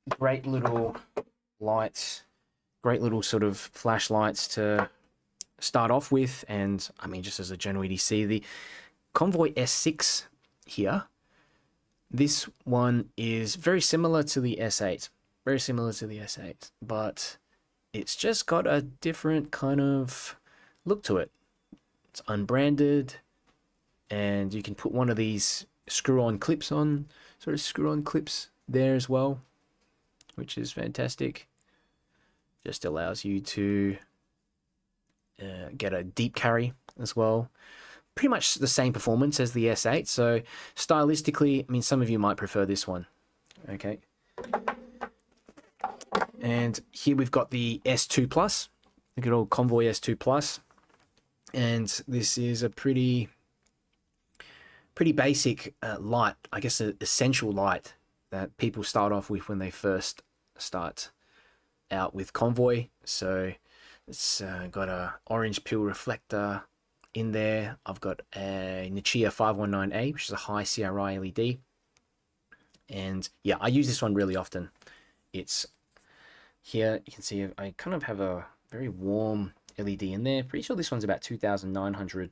[SPEAKER 1] great little lights, great little sort of flashlights to start off with. And I mean, just as a general EDC, the Convoy S6 here, this one is very similar to the S8, but it's just got a different kind of look to it. It's unbranded, and you can put one of these screw-on clips there as well, which is fantastic. Just allows you to get a deep carry as well. Pretty much the same performance as the S8, so stylistically, I mean, some of you might prefer this one. Okay. And here we've got the S2 Plus, the good old Convoy S2 Plus, and this is a pretty basic light, I guess an essential light that people start off with when they first start out with Convoy. So it's got a orange peel reflector in there. I've got a Nichia 519A, which is a high CRI LED, and yeah, I use this one really often. It's here, you can see I kind of have a very warm LED in there. Pretty sure this one's about 2,900K,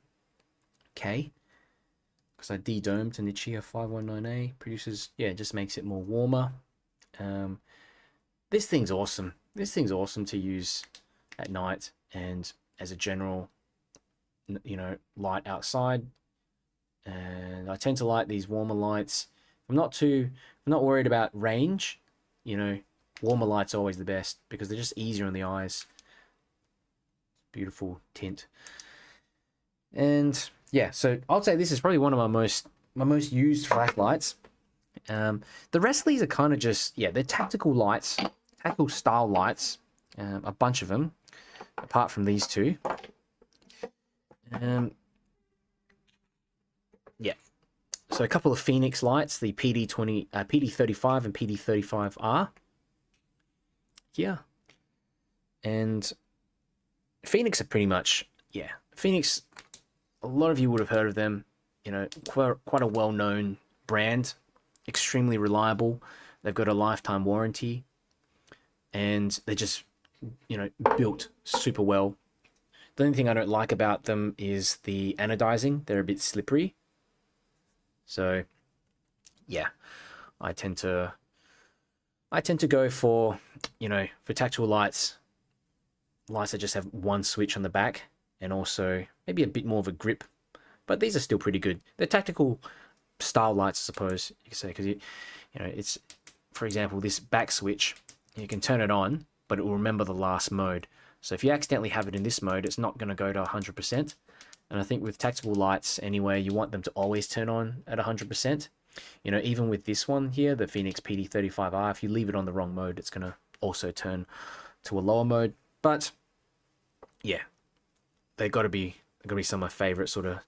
[SPEAKER 1] because I de-domed to Nichia 519A. Produces, yeah, it just makes it more warmer. This thing's awesome. This thing's awesome to use at night and as a general, you know, light outside. And I tend to like these warmer lights. I'm not worried about range. You know, warmer lights are always the best because they're just easier on the eyes. Beautiful tint. And yeah, so I'll say this is probably one of my most used flashlights. The rest of these are kind of just, yeah, they're tactical lights, tactical style lights, a bunch of them, apart from these two. Yeah, so a couple of Phoenix lights, the PD35 and PD35R. Yeah, and Phoenix are pretty much, yeah, Phoenix, a lot of you would have heard of them, you know, quite a well-known brand, extremely reliable. They've got a lifetime warranty, and they're just, you know, built super well. The only thing I don't like about them is the anodizing. They're a bit slippery. So, yeah, I tend to go for, you know, for tactical lights that just have one switch on the back, and also maybe a bit more of a grip. But these are still pretty good. They're tactical style lights, I suppose you could say, because you know, it's, for example, this back switch, you can turn it on, but it will remember the last mode. So if you accidentally have it in this mode, it's not going to go to 100%. And I think with tactical lights anyway, you want them to always turn on at 100%. You know, even with this one here, the Phoenix PD35R, if you leave it on the wrong mode, it's going to also turn to a lower mode. But yeah, they've got to be some of my favorite sort of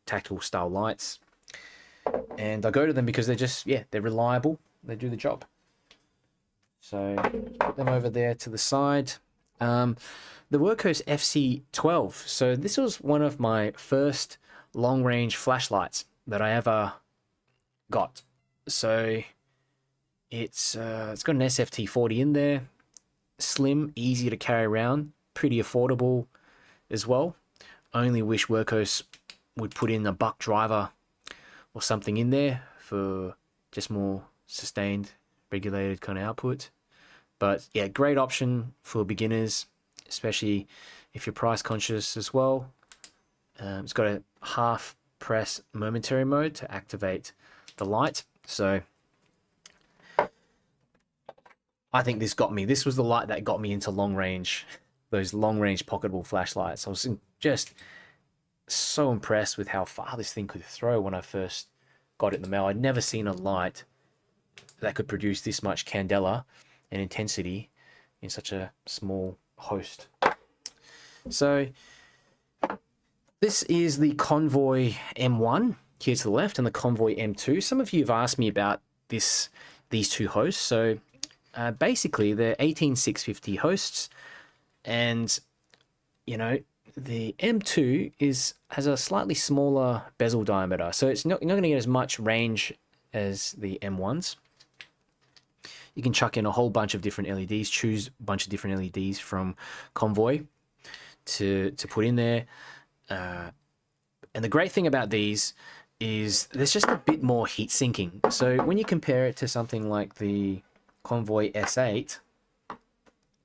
[SPEAKER 1] tactical style lights. And I go to them because they're just, yeah, they're reliable. They do the job. So put them over there to the side. The Workhorse FC12. So this was one of my first long-range flashlights that I ever got. So it's got an SFT40 in there, slim, easy to carry around, pretty affordable as well. I only wish Workhorse would put in a buck driver or something in there for just more sustained, regulated kind of output. But yeah, great option for beginners, especially if you're price conscious as well. It's got a half press momentary mode to activate the light. So I think this got me. This was the light that got me into long range, those long range pocketable flashlights. I was just so impressed with how far this thing could throw when I first got it in the mail. I'd never seen a light that could produce this much candela and intensity in such a small host. So this is the Convoy M1 here to the left and the Convoy M2. Some of you have asked me about these two hosts. So basically they're 18650 hosts, and you know, the M2 has a slightly smaller bezel diameter, so it's not going to get as much range as the M1s. You can chuck in a whole bunch of different LEDs, choose a bunch of different LEDs from Convoy to put in there. And the great thing about these is there's just a bit more heat sinking. So when you compare it to something like the Convoy S8,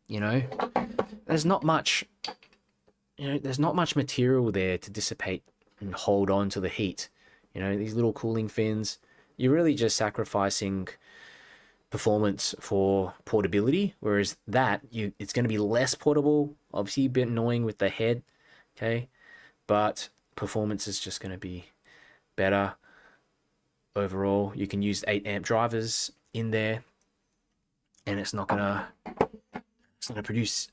[SPEAKER 1] you know, there's not much, there's not much material there to dissipate and hold on to the heat. You know, these little cooling fins, you're really just sacrificing performance for portability, whereas it's going to be less portable, obviously a bit annoying with the head, okay, but performance is just going to be better overall. You can use 8 amp drivers in there, and it's not gonna produce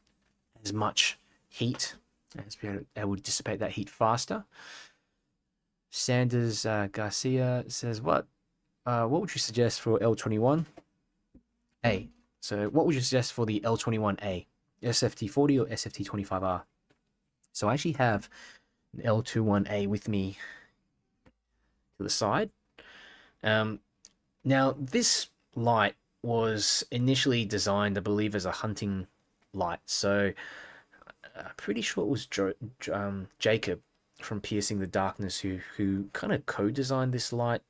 [SPEAKER 1] as much heat. It's able to dissipate that heat faster. Sanders Garcia says, what would you suggest for L21A? So what would you suggest for the L21A? SFT40 or SFT25R? So I actually have an L21A with me to the side. Now this light was initially designed, I believe, as a hunting light. So pretty sure it was Jacob from Piercing the Darkness who kind of co-designed this light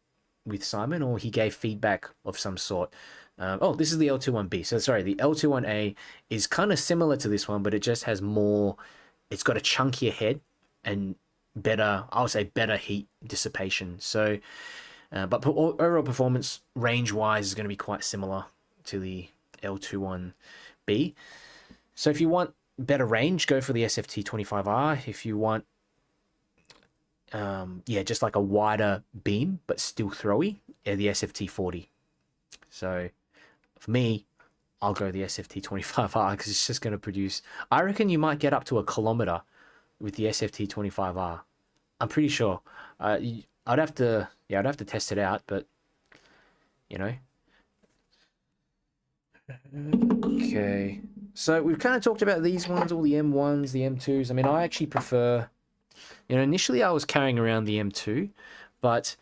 [SPEAKER 1] with Simon, or he gave feedback of some sort. Oh, this is the L21B. So sorry, the L21A is kind of similar to this one, but it just has more. It's got a chunkier head and better, I would say, better heat dissipation. So, but overall performance range wise is going to be quite similar to the L21B. So if you want better range, go for the SFT25R. If you want, yeah, just like a wider beam but still throwy, yeah, the SFT40. So for me, I'll go the SFT25R because it's just going to produce. I reckon you might get up to 1 kilometer with the SFT25R. I'm pretty sure. I'd have to, yeah, I'd have to test it out, but you know. Okay, so we've kind of talked about these ones, all the M1s, the M2s. I mean, I actually prefer. You know, initially I was carrying around the M2, but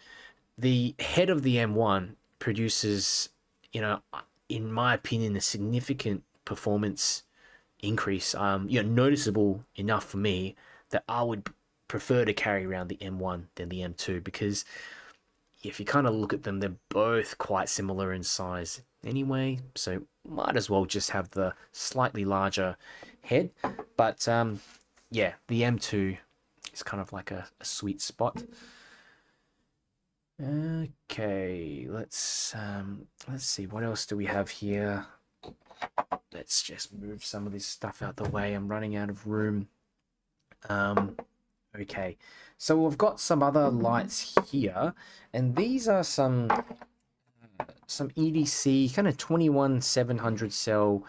[SPEAKER 1] the head of the M1 produces, you know, in my opinion, a significant performance increase. You know, noticeable enough for me that I would prefer to carry around the M1 than the M2, because if you kind of look at them, they're both quite similar in size anyway, so might as well just have the slightly larger head. But yeah, the M2 is kind of like a sweet spot. Okay, let's see, what else do we have here? Let's just move some of this stuff out the way. I'm running out of room. Okay, so we've got some other lights here, and these are some EDC kind of 21700 cell.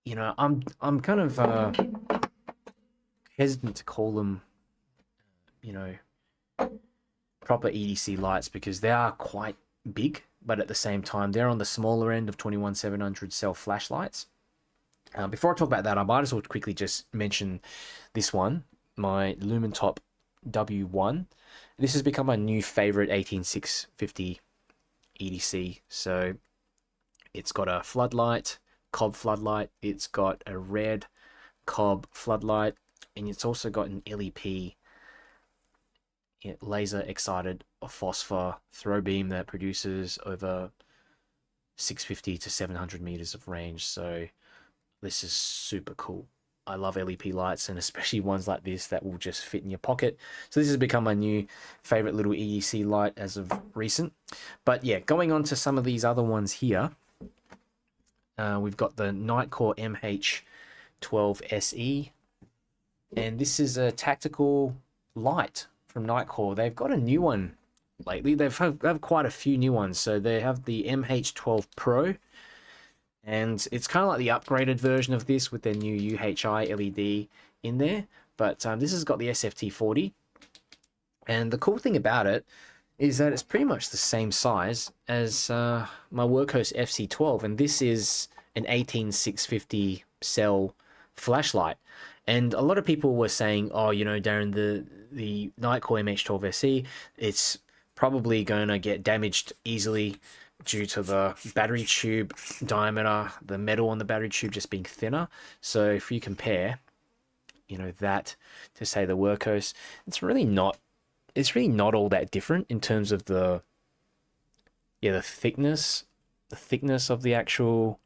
[SPEAKER 1] You know, I'm kind of hesitant to call them, you know, proper EDC lights because they are quite big, but at the same time they're on the smaller end of 21700 cell flashlights. Before I talk about that, I might as well quickly just mention this one, my Lumentop W1. This has become my new favorite 18650 EDC. So it's got a floodlight, cob floodlight, it's got a red cob floodlight, and it's also got an LEP, laser excited phosphor throw beam that produces over 650 to 700 meters of range. So this is super cool. I love LEP lights, and especially ones like this that will just fit in your pocket. So this has become my new favorite little EDC light as of recent. But yeah, going on to some of these other ones here, we've got the Nightcore MH12SE, and this is a tactical light from Nightcore. They've got a new one lately. They have quite a few new ones. So they have the MH12 Pro, and it's kind of like the upgraded version of this with their new UHI LED in there. But this has got the SFT40, and the cool thing about it is that it's pretty much the same size as my Workhorse FC12, and this is an 18650 cell flashlight. And a lot of people were saying, oh, you know, Darren, the Nightcore MH12 SE, it's probably going to get damaged easily due to the battery tube diameter, the metal on the battery tube just being thinner. So if you compare, you know, that to say the Workhorse, it's really not all that different in terms of the thickness of the actual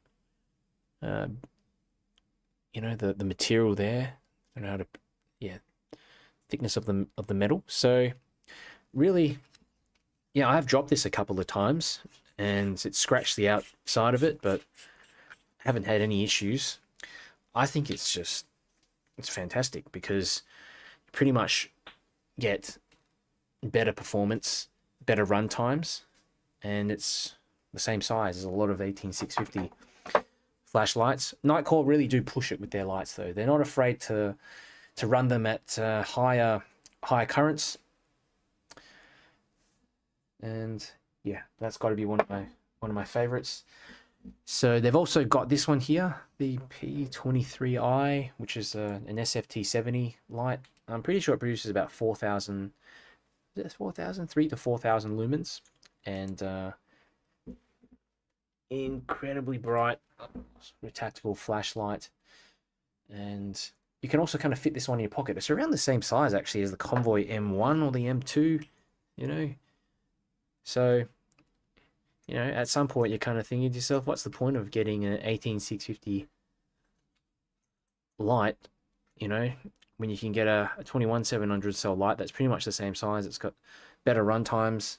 [SPEAKER 1] you know, the material there. I don't know how to, yeah, thickness of the metal. So really, yeah, I have dropped this a couple of times and it scratched the outside of it, but haven't had any issues. I think it's fantastic because you pretty much get better performance, better run times, and it's the same size as a lot of 18650 flashlights. Nightcore really do push it with their lights though. They're not afraid to run them at higher currents. And yeah, that's got to be one of my favorites. So they've also got this one here, the P23i, which is an SFT70 light. I'm pretty sure it produces about 3 to 4,000 lumens, and incredibly bright tactical flashlight. And you can also kind of fit this one in your pocket. It's around the same size actually as the Convoy M1 or the M2, you know. So, you know, at some point you're kind of thinking to yourself, what's the point of getting an 18650 light, you know, when you can get a 21700 cell light that's pretty much the same size. It's got better run times.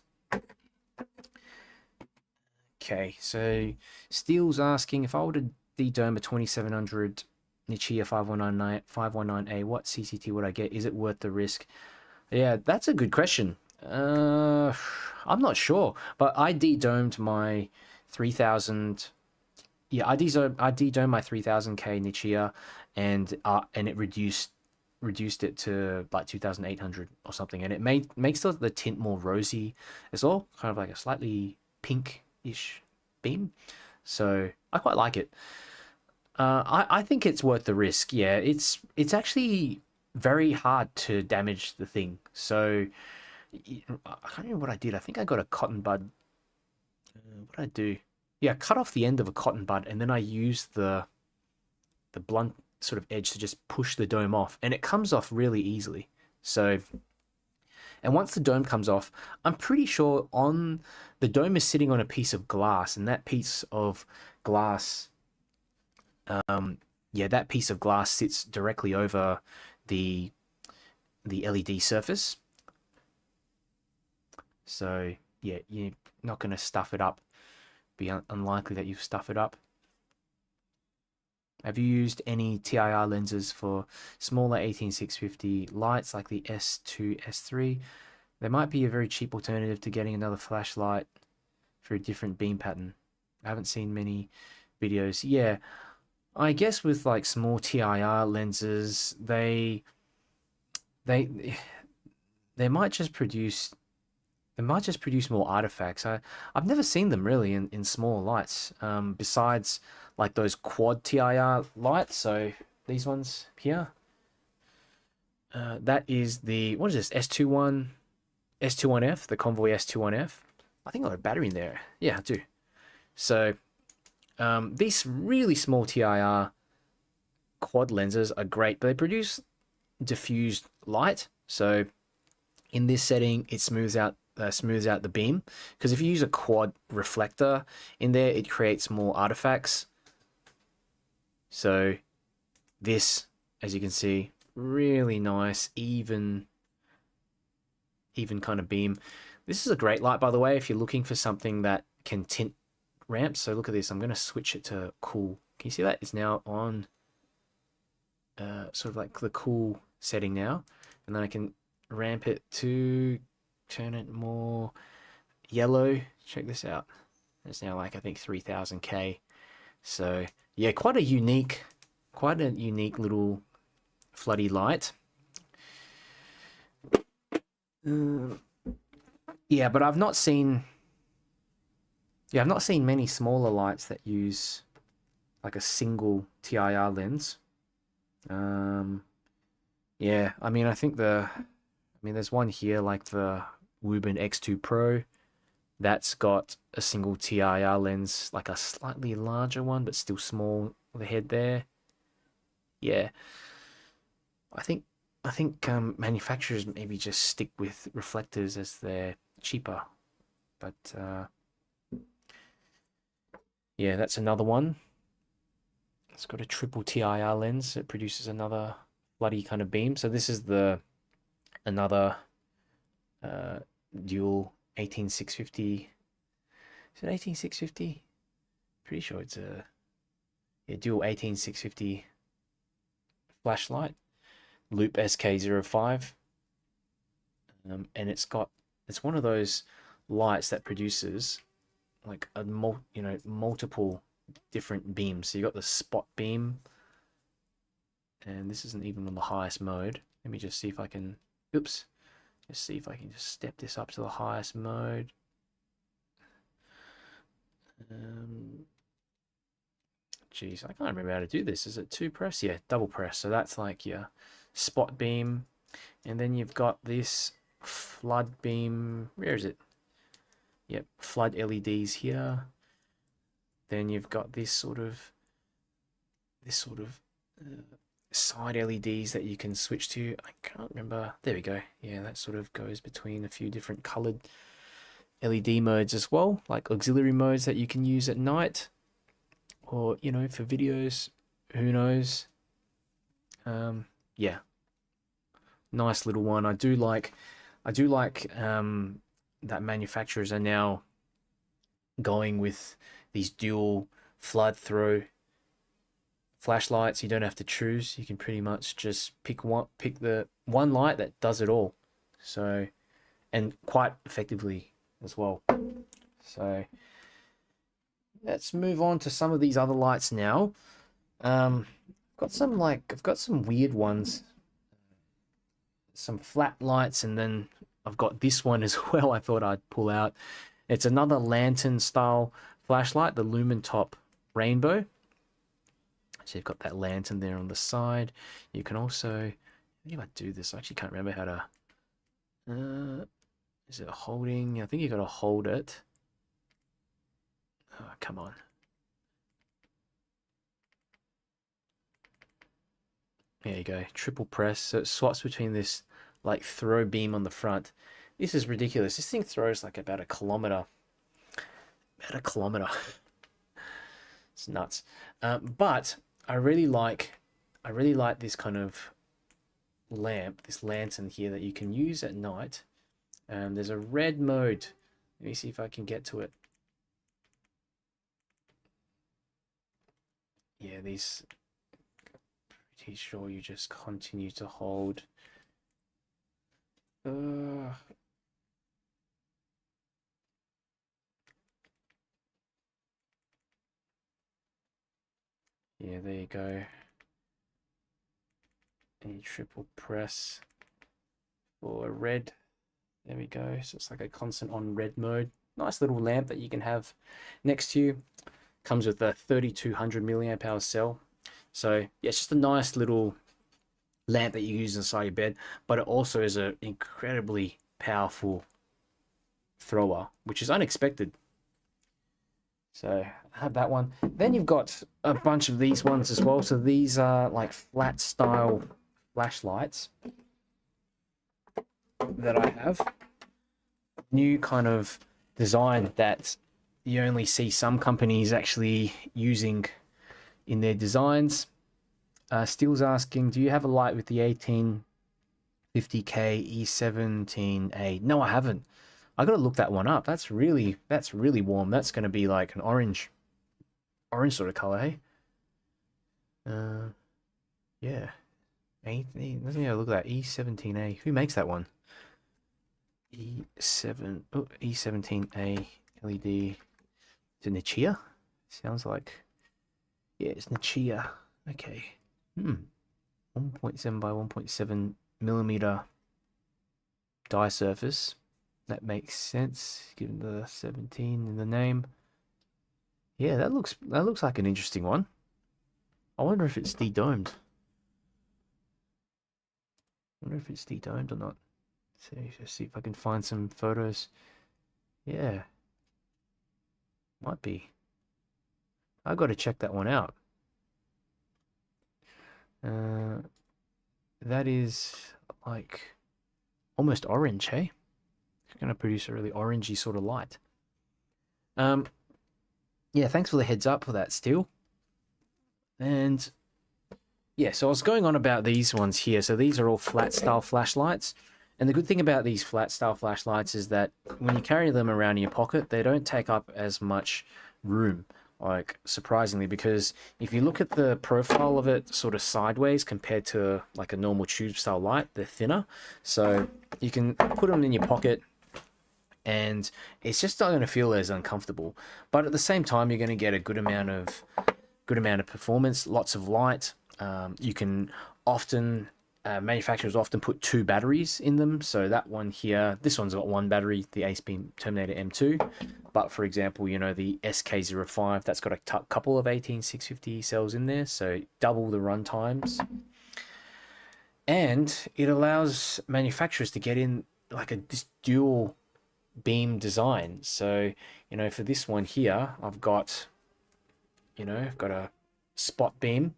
[SPEAKER 1] Okay, so Steele's asking, if I were to de-dome a 2700 Nichia 519A, what CCT would I get? Is it worth the risk? Yeah, that's a good question. I'm not sure, but I de-domed my 3000. Yeah, I de-domed my 3000K Nichia, and it reduced it to like 2800 or something, and it makes the tint more rosy as well, kind of like a slightly pink-ish beam. So I quite like it. I think it's worth the risk. Yeah, it's actually very hard to damage the thing. So I can't remember what I did. I think I got a cotton bud. What did I do? Yeah, cut off the end of a cotton bud, and then I used the blunt sort of edge to just push the dome off, and it comes off really easily. So, and once the dome comes off, I'm pretty sure the dome is sitting on a piece of glass, and that piece of glass, yeah, that piece of glass sits directly over the LED surface. So yeah, you're not going to stuff it up. Be unlikely that you stuff it up. Have you used any TIR lenses for smaller 18650 lights like the S2, S3? There might be a very cheap alternative to getting another flashlight for a different beam pattern. I haven't seen many videos. Yeah, I guess with like small TIR lenses, they might just produce more artifacts. I've never seen them really in small lights. Besides like those quad TIR lights. So these ones here. That is the, what is this? S21F, the Convoy S21F. I think I got a battery in there. Yeah, I do. So these really small TIR quad lenses are great, but they produce diffused light. So in this setting, it smooths out the beam, because if you use a quad reflector in there, it creates more artifacts. So this, as you can see, really nice, even kind of beam. This is a great light, by the way, if you're looking for something that can tint ramps. So look at this. I'm going to switch it to cool. Can you see that? It's now on sort of like the cool setting now. And then I can ramp it to turn it more yellow. Check this out. It's now like, I think 3000K. So yeah, quite a unique little floody light. Yeah, but I've not seen many smaller lights that use like a single TIR lens. Yeah, I mean, there's one here like the Wuben X2 Pro that's got a single TIR lens, like a slightly larger one, but still small, the head there. Yeah, I think manufacturers maybe just stick with reflectors as they're cheaper. But yeah, that's another one. It's got a triple TIR lens. It produces another bloody kind of beam. So this is another dual 18650. Is it 18650? Pretty sure it's a dual 18650 flashlight, Loop SK05. And it's one of those lights that produces like multiple different beams. So you got the spot beam, and this isn't even on the highest mode. Let me just see if I can, just see if I can just step this up to the highest mode. Geez, I can't remember how to do this. Is it two press? Yeah, double press. So that's like your spot beam, and then you've got this flood beam. Where is it? Yep, flood LEDs here. Then you've got this sort of side LEDs that you can switch to. I can't remember. There we go. Yeah, that sort of goes between a few different colored LED modes as well, like auxiliary modes that you can use at night, or you know, for videos. Who knows? Yeah, nice little one. I do like that manufacturers are now going with these dual flood throw flashlights. You don't have to choose. You can pretty much just pick the one light that does it all. So, and quite effectively as well. So let's move on to some of these other lights now. I've got some weird ones, some flat lights, and then I've got this one as well. I thought I'd pull out. It's another lantern style flashlight, the Lumentop Rainbow. So you've got that lantern there on the side. You can also, if I do this, I actually can't remember how to. Is it holding? I think you got to hold it. Oh, come on. There you go. Triple press. So it swaps between this like throw beam on the front. This is ridiculous. This thing throws like about a kilometer. About a kilometer. It's nuts. But I really like this kind of lamp, this lantern here that you can use at night. There's a red mode. Let me see if I can get to it. Yeah, these, pretty sure you just continue to hold. Yeah, there you go. A triple press for red. There we go. So it's like a constant on red mode. Nice little lamp that you can have next to you. Comes with a 3200 milliamp hour cell. So yeah, it's just a nice little lamp that you use inside your bed, but it also is an incredibly powerful thrower, which is unexpected. So I have that one. Then you've got a bunch of these ones as well. So these are like flat style flashlights that I have. New kind of design that you only see some companies actually using in their designs. Steele's asking, do you have a light with the 1850K E17A? No, I haven't. I gotta look that one up. That's really warm. That's gonna be like an orange sort of color, hey? Yeah. Let me have a look at that E17A. Who makes that one? E17A LED. Is it Nichia? Sounds like, yeah, it's Nichia. Okay. 1.7 by 1.7 millimeter die surface. That makes sense given the 17 in the name. Yeah, that looks like an interesting one. I wonder if it's de-domed. I wonder if it's de-domed or not. So let's see if I can find some photos. Yeah. Might be. I got to check that one out. That is like almost orange, hey? It's going to produce a really orangey sort of light. Yeah, thanks for the heads up for that, Steel. And yeah, so I was going on about these ones here. So these are all flat style flashlights. And the good thing about these flat style flashlights is that when you carry them around in your pocket, they don't take up as much room, like surprisingly, because if you look at the profile of it sort of sideways compared to like a normal tube style light, they're thinner. So you can put them in your pocket and it's just not going to feel as uncomfortable. But at the same time, you're going to get a good amount of performance, lots of light. You can often manufacturers often put 2 batteries in them. So that one here, this one's got 1 battery, the AceBeam Terminator M2. But for example, you know, the SK05, that's got a couple of 18650 cells in there, so double the run times. And it allows manufacturers to get in like this dual beam design. So, you know, for this one here, I've got a spot beam.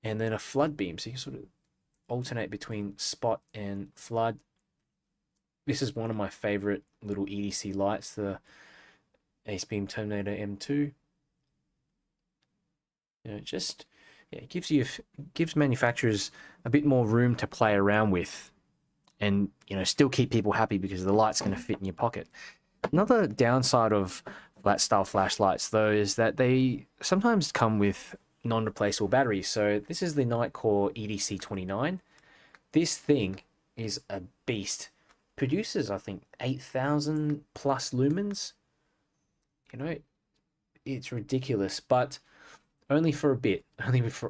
[SPEAKER 1] and then a flood beam, so you can sort of alternate between spot and flood. This is one of my favorite little EDC lights, the Ace Beam Terminator M2. You know, just it gives manufacturers a bit more room to play around with, and still keep people happy because the light's going to fit in your pocket. Another downside of flat style flashlights though is that they sometimes come with non-replaceable batteries. So this is the Nightcore EDC29. This thing is a beast. Produces, I think, 8,000 plus lumens. It's ridiculous, but only for a bit.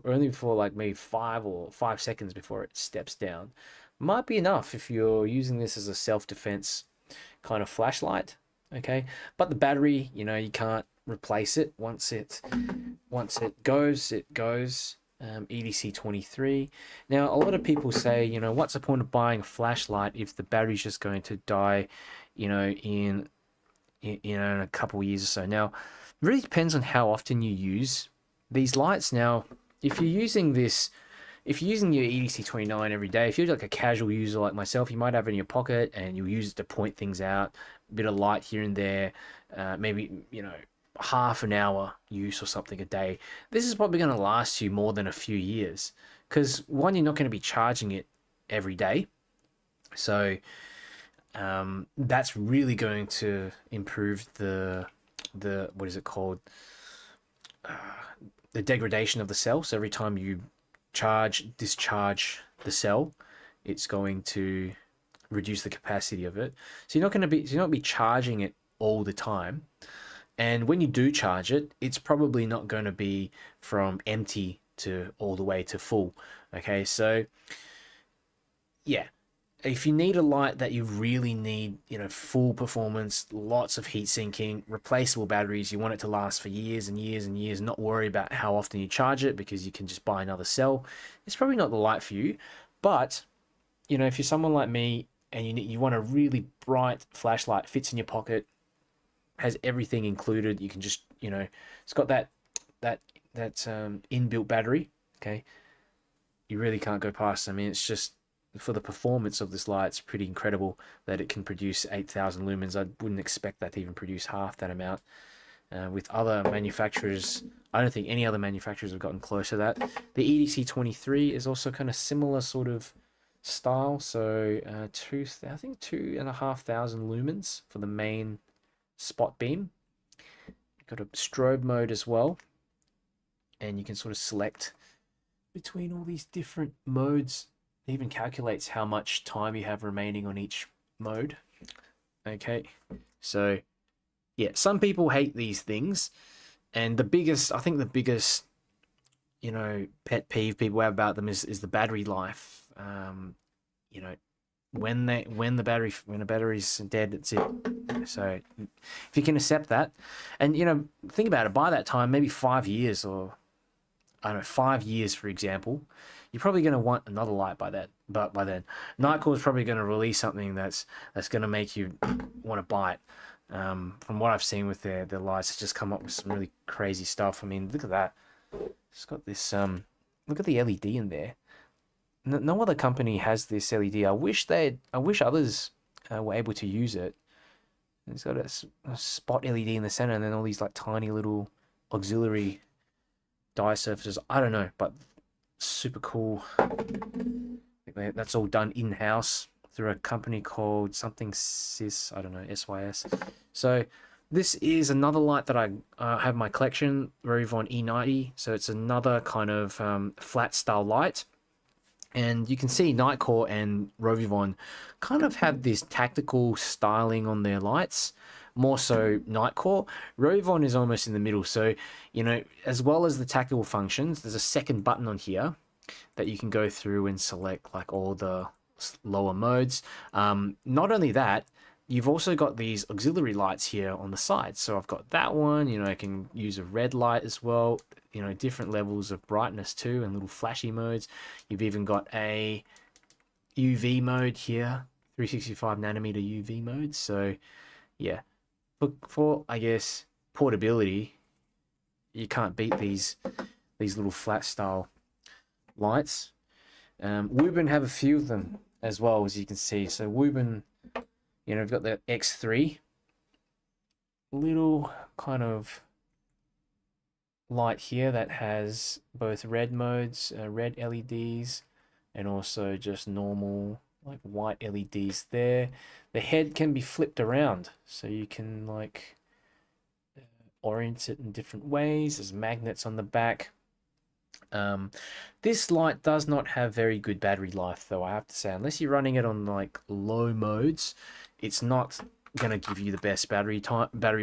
[SPEAKER 1] Only for like maybe 5 seconds before it steps down. Might be enough if you're using this as a self-defense kind of flashlight. Okay, but the battery, you can't replace it. Once it goes, it goes. EDC 23. Now, a lot of people say, what's the point of buying a flashlight if the battery's just going to die, in a couple of years or so. Now, it really depends on how often you use these lights. Now, if you're using your EDC 29 every day, if you're like a casual user like myself, you might have it in your pocket and you'll use it to point things out, a bit of light here and there, maybe, half an hour use or something a day. This is probably going to last you more than a few years because one, you're not going to be charging it every day. So that's really going to improve the what is it called? The degradation of the cell. So every time you discharge the cell, it's going to reduce the capacity of it. So you're not be charging it all the time. And when you do charge it, it's probably not going to be from empty to all the way to full. Okay, so yeah, if you need a light that you really need, full performance, lots of heat sinking, replaceable batteries, you want it to last for years and years and years, not worry about how often you charge it because you can just buy another cell, it's probably not the light for you. But, if you're someone like me and you want a really bright flashlight, fits in your pocket, has everything included, you can just, it's got that inbuilt battery, okay? You really can't go past. I mean, it's just, for the performance of this light, it's pretty incredible that it can produce 8,000 lumens. I wouldn't expect that to even produce half that amount. With other manufacturers, I don't think any other manufacturers have gotten close to that. The EDC 23 is also kind of similar sort of style. So I think 2,500 lumens for the main spot beam. You've got a strobe mode as well, and you can sort of select between all these different modes. It even calculates how much time you have remaining on each mode. Okay, so yeah, some people hate these things, and I think the biggest pet peeve people have about them is the battery life. When the battery's dead, it's it. So if you can accept that, and think about it, by that time, maybe 5 years, or I don't know, 5 years for example, you're probably going to want another light by then. But by then, Nightcore is probably going to release something that's going to make you want to buy it. From what I've seen with their lights, it's just come up with some really crazy stuff. I mean, look at that. It's got this look at the LED in there. No other company has this LED. I wish others were able to use it. It's got a spot LED in the center, and then all these like tiny little auxiliary dye surfaces. I don't know, but super cool. I think that's all done in-house through a company called something SYS. I don't know, SYS. So this is another light that I have in my collection, Rovivon E90. So it's another kind of flat style light. And you can see Nightcore and Rovivon kind of have this tactical styling on their lights. More so Nightcore. Rovivon is almost in the middle. So, as well as the tactical functions, there's a second button on here that you can go through and select like all the lower modes. Not only that, you've also got these auxiliary lights here on the side. So I've got that one, I can use a red light as well, different levels of brightness too, and little flashy modes. You've even got a UV mode here, 365 nanometer UV mode. So yeah, for I guess portability, you can't beat these little flat style lights. Wuben have a few of them as well, as you can see. So Wuben, you know, we've got the X3, little kind of light here that has both red modes, red LEDs, and also just normal like white LEDs there. The head can be flipped around, so you can like orient it in different ways. There's magnets on the back. This light does not have very good battery life, though, I have to say. Unless you're running it on like low modes, it's not going to give you the best battery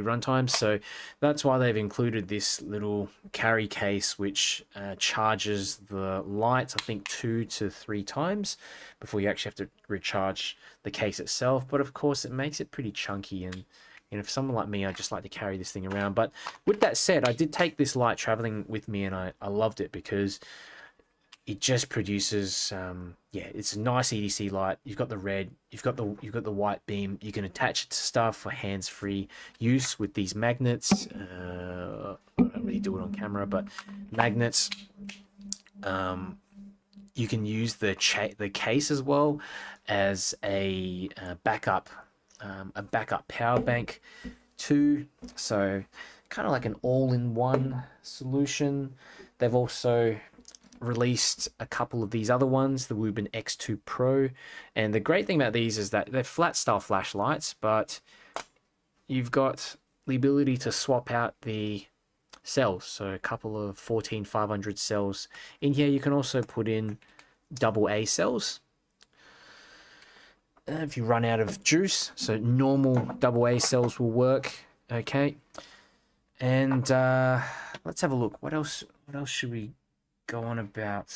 [SPEAKER 1] run time. So that's why they've included this little carry case, which charges the light, I think 2 to 3 times before you actually have to recharge the case itself. But of course, it makes it pretty chunky, and you know, for someone like me, I just like to carry this thing around. But with that said, I did take this light traveling with me, and I loved it because it just produces yeah, it's a nice EDC light. You've got the red, you've got the white beam. You can attach it to stuff for hands-free use with these magnets. I don't really do it on camera, but magnets. You can use the case as well as a backup power bank too. So kind of like an all-in-one solution. They've also released a couple of these other ones, the Wuben X2 Pro, and the great thing about these is that they're flat style flashlights, but you've got the ability to swap out the cells. So a couple of 14500 cells in here. You can also put in AA cells if you run out of juice, so normal AA cells will work. Okay, and let's have a look. What else should we go on about?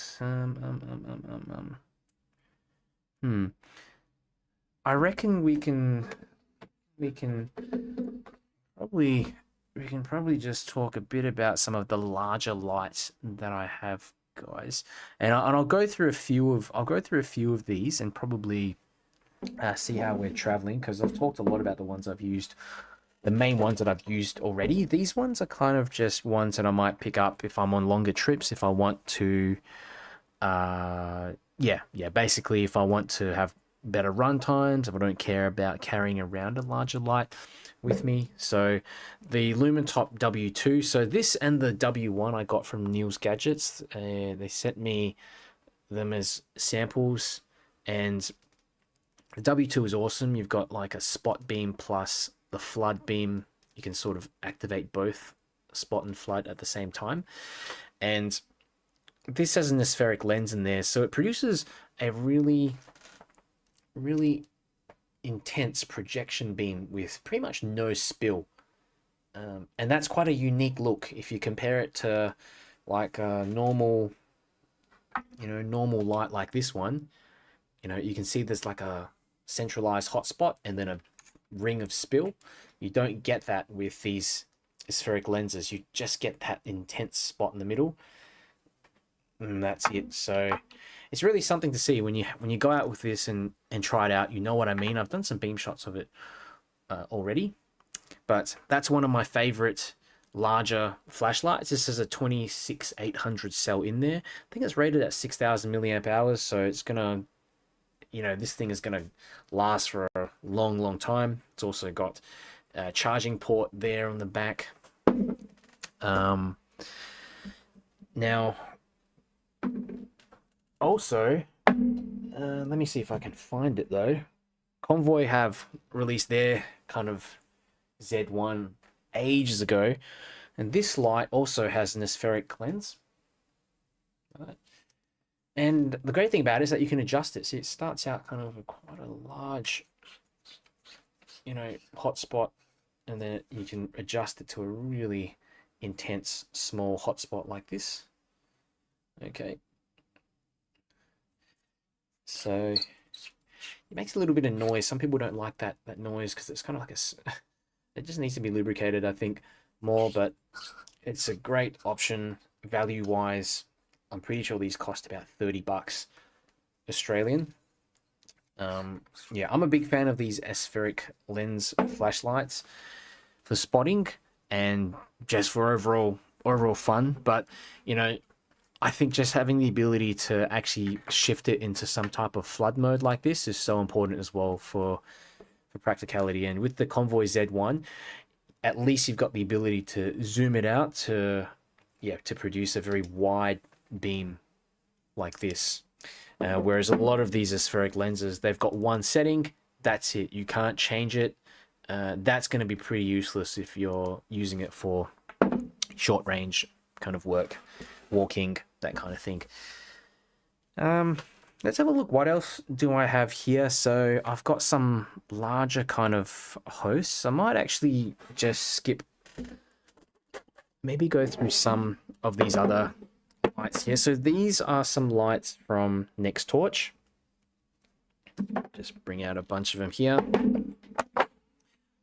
[SPEAKER 1] I reckon we can probably just talk a bit about some of the larger lights that I have, guys, and I'll go through a few of these and probably see how we're traveling, because I've talked a lot about the ones I've used. The main ones that I've used already. These ones are kind of just ones that I might pick up if I'm on longer trips, if I want to, basically if I want to have better run times, if I don't care about carrying around a larger light with me. So the Lumentop W2, so this and the W1 I got from Neil's Gadgets. They sent me them as samples, and the W2 is awesome. You've got like a spot beam plus the flood beam. You can sort of activate both spot and flood at the same time. And this has an aspheric lens in there, so it produces a really, really intense projection beam with pretty much no spill. And that's quite a unique look if you compare it to like a normal light like this one. You know, you can see there's like a centralized hotspot and then a ring of spill. You don't get that with these aspheric lenses. You just get that intense spot in the middle, and that's it. So it's really something to see when you go out with this and try it out. You know what I mean. I've done some beam shots of it already, but that's one of my favorite larger flashlights. This is a 26800 cell in there. I think it's rated at 6000 milliamp hours, so it's gonna, you know, this thing is going to last for a long time. It's also got a charging port there on the back. Now, also, let me see if I can find it though. Convoy have released their kind of Z1 ages ago, and this light also has an aspheric lens. Right. And the great thing about it is that you can adjust it. See, it starts out kind of quite a large, you know, hotspot, and then you can adjust it to a really intense small hotspot like this. Okay. So it makes a little bit of noise. Some people don't like that noise because it's kind of like it just needs to be lubricated, I think, more, but it's a great option value-wise. I'm pretty sure these cost about 30 bucks Australian. Yeah, I'm a big fan of these aspheric lens flashlights for spotting and just for overall fun. But, you know, I think just having the ability to actually shift it into some type of flood mode like this is so important as well for practicality. And with the Convoy Z1, at least you've got the ability to zoom it out to, yeah, to produce a very wide beam like this. Whereas a lot of these aspheric lenses, they've got one setting, that's it. You can't change it. That's going to be pretty useless if you're using it for short range kind of work, walking, that kind of thing. Let's have a look. What else do I have here? So I've got some larger kind of hosts. I might actually just skip, maybe go through some of these other lights here. So these are some lights from Nextorch. Just bring out a bunch of them here.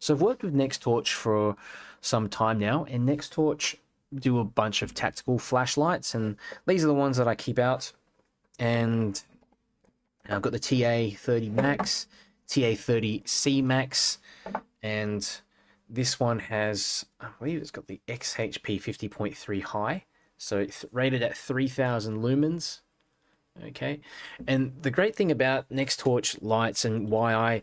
[SPEAKER 1] So I've worked with Nextorch for some time now, and Nextorch do a bunch of tactical flashlights, and these are the ones that I keep out. And I've got the TA30 Max, TA30C Max, and this one has, I believe it's got the XHP 50.3 high, so it's rated at 3000 lumens. Okay, and the great thing about Nextorch lights and why I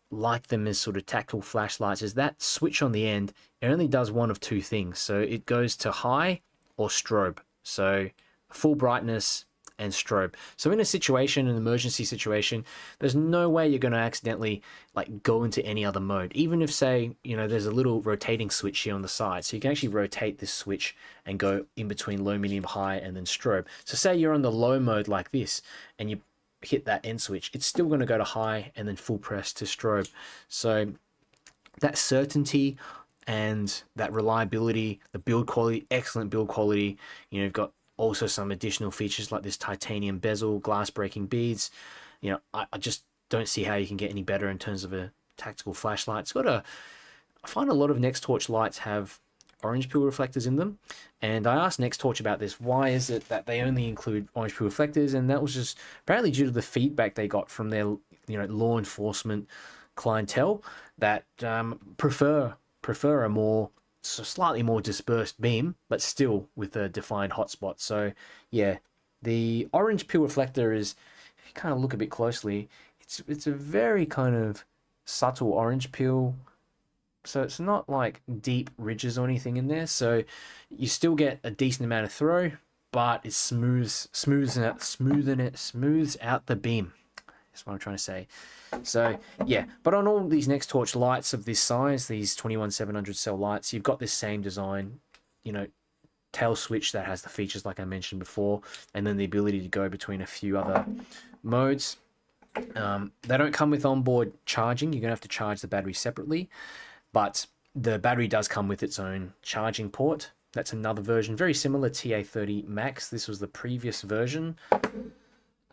[SPEAKER 1] like them as sort of tactical flashlights is that switch on the end, it only does one of two things. So it goes to high or strobe, so full brightness and strobe. So in a situation, an emergency situation, there's no way you're going to accidentally like go into any other mode. Even if, say, you know, there's a little rotating switch here on the side, so you can actually rotate this switch and go in between low, medium, high, and then strobe. So say you're on the low mode like this, and you hit that end switch, it's still going to go to high and then full press to strobe. So that certainty and that reliability, the build quality, excellent build quality. You know, you've got also some additional features like this titanium bezel, glass breaking beads. You know, I just don't see how you can get any better in terms of a tactical flashlight. It's got a, I find a lot of Nextorch lights have orange peel reflectors in them, and I asked Nextorch about this. Why is it that they only include orange peel reflectors? And that was just apparently due to the feedback they got from their, you know, law enforcement clientele that prefer a more, so slightly more dispersed beam, but still with a defined hotspot. So yeah, the orange peel reflector is, if you kind of look a bit closely, it's a very kind of subtle orange peel. So it's not like deep ridges or anything in there. So you still get a decent amount of throw, but it smooths out the beam. That's what I'm trying to say. So yeah, but on all these Nextorch lights of this size, these 21700 cell lights, you've got this same design, you know, tail switch that has the features like I mentioned before, and then the ability to go between a few other modes. They don't come with onboard charging. You're gonna have to charge the battery separately, but the battery does come with its own charging port. That's another version, very similar, TA30 Max. This was the previous version.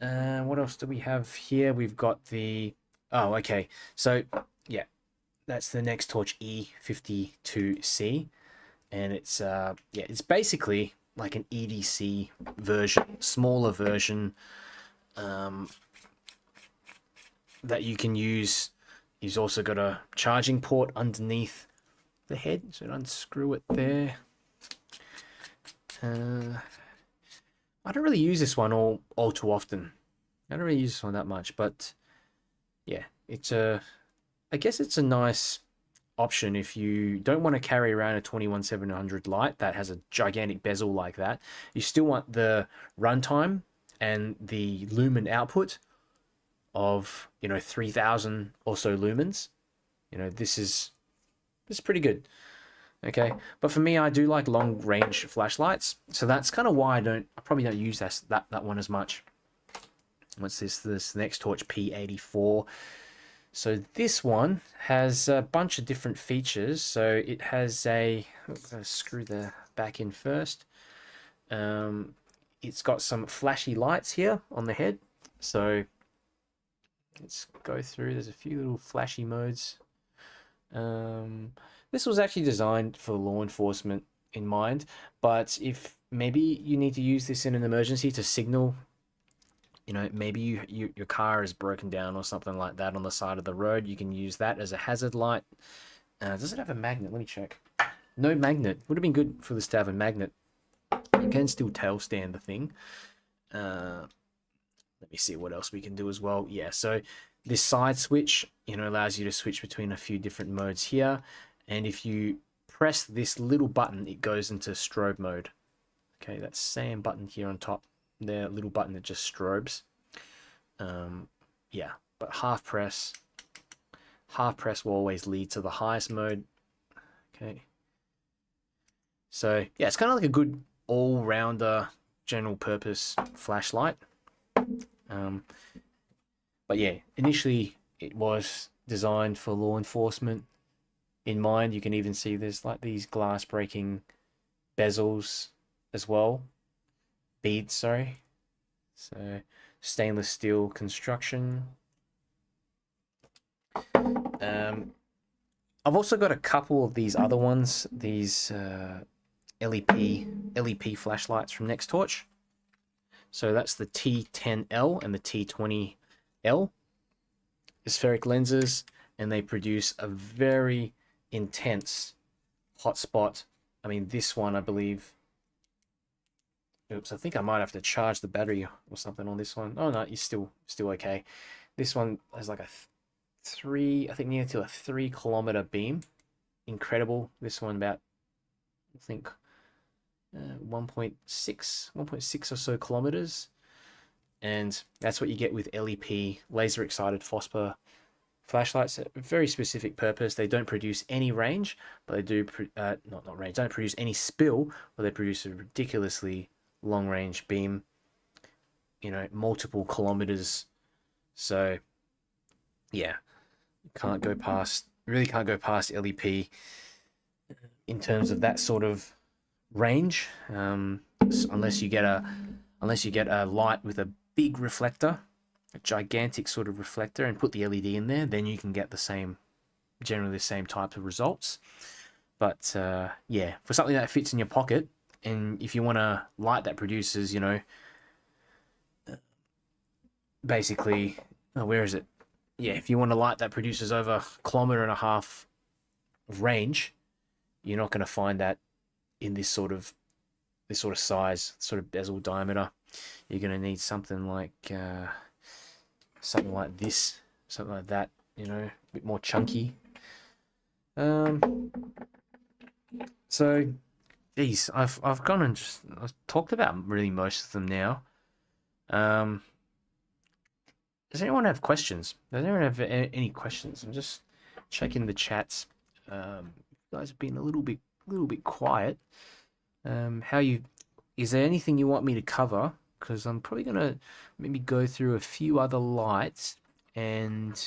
[SPEAKER 1] What else do we have here? We've got the, oh, okay. So yeah, that's the Nextorch E52C, and it's yeah, it's basically like an EDC version, smaller version, that you can use. He's also got a charging port underneath the head, so unscrew it there. I don't really use this one all too often. I don't really use this one that much, but yeah, it's a, I guess it's a nice option if you don't want to carry around a 21700 light that has a gigantic bezel like that. You still want the runtime and the lumen output of, you know, 3000 or so lumens. You know, this is pretty good. Okay, but for me, I do like long range flashlights, so that's kind of why I probably don't use that one as much. What's this Nextorch P84? So this one has a bunch of different features. So it has a, let's screw the back in first. It's got some flashy lights here on the head, so let's go through. There's a few little flashy modes. This was actually designed for law enforcement in mind, but if maybe you need to use this in an emergency to signal, you know, maybe your car is broken down or something like that on the side of the road, you can use that as a hazard light. Does it have a magnet? Let me check. No magnet. Would have been good for this to have a magnet. You can still tail stand the thing. Let me see what else we can do as well. Yeah, so this side switch, allows you to switch between a few different modes here. And if you press this little button, it goes into strobe mode. Okay, that same button here on top, the little button that just strobes. Yeah, but half press will always lead to the highest mode. Okay. So yeah, it's kind of like a good all-rounder general purpose flashlight. But yeah, initially it was designed for law enforcement in mind. You can even see there's like these glass breaking bezels as well. Beads, sorry. So stainless steel construction. I've also got a couple of these other ones, these LEP flashlights from Nextorch. So that's the T10L and the T20L. Spheric lenses, and they produce a very intense hotspot. I mean, this one, I believe. Oops, I think I might have to charge the battery or something on this one. Oh no, you're still okay. This one has like a near to a 3 kilometer beam. Incredible. This one about, I think, 1.6 or so kilometers, and that's what you get with LEP, laser excited phosphor flashlights. A very specific purpose. They don't produce any range, but they do not range. Don't produce any spill, but they produce a ridiculously long range beam. Multiple kilometers. So yeah, really can't go past LEP in terms of that sort of range, unless you get a light with a big reflector, a gigantic sort of reflector, and put the LED in there. Then you can get generally the same type of results. But yeah, for something that fits in your pocket, and if you want a light that produces, basically, where is it? Yeah, if you want a light that produces over 1.5 kilometers of range, you're not going to find that in this sort of size, sort of bezel diameter. You're going to need something like this, something like that, a bit more chunky. So geez, I've gone and I've talked about really most of them now. Does anyone have questions? Does anyone have any questions? I'm just checking the chats. You guys have been a little bit quiet. Is there anything you want me to cover? Because I'm probably gonna maybe go through a few other lights, and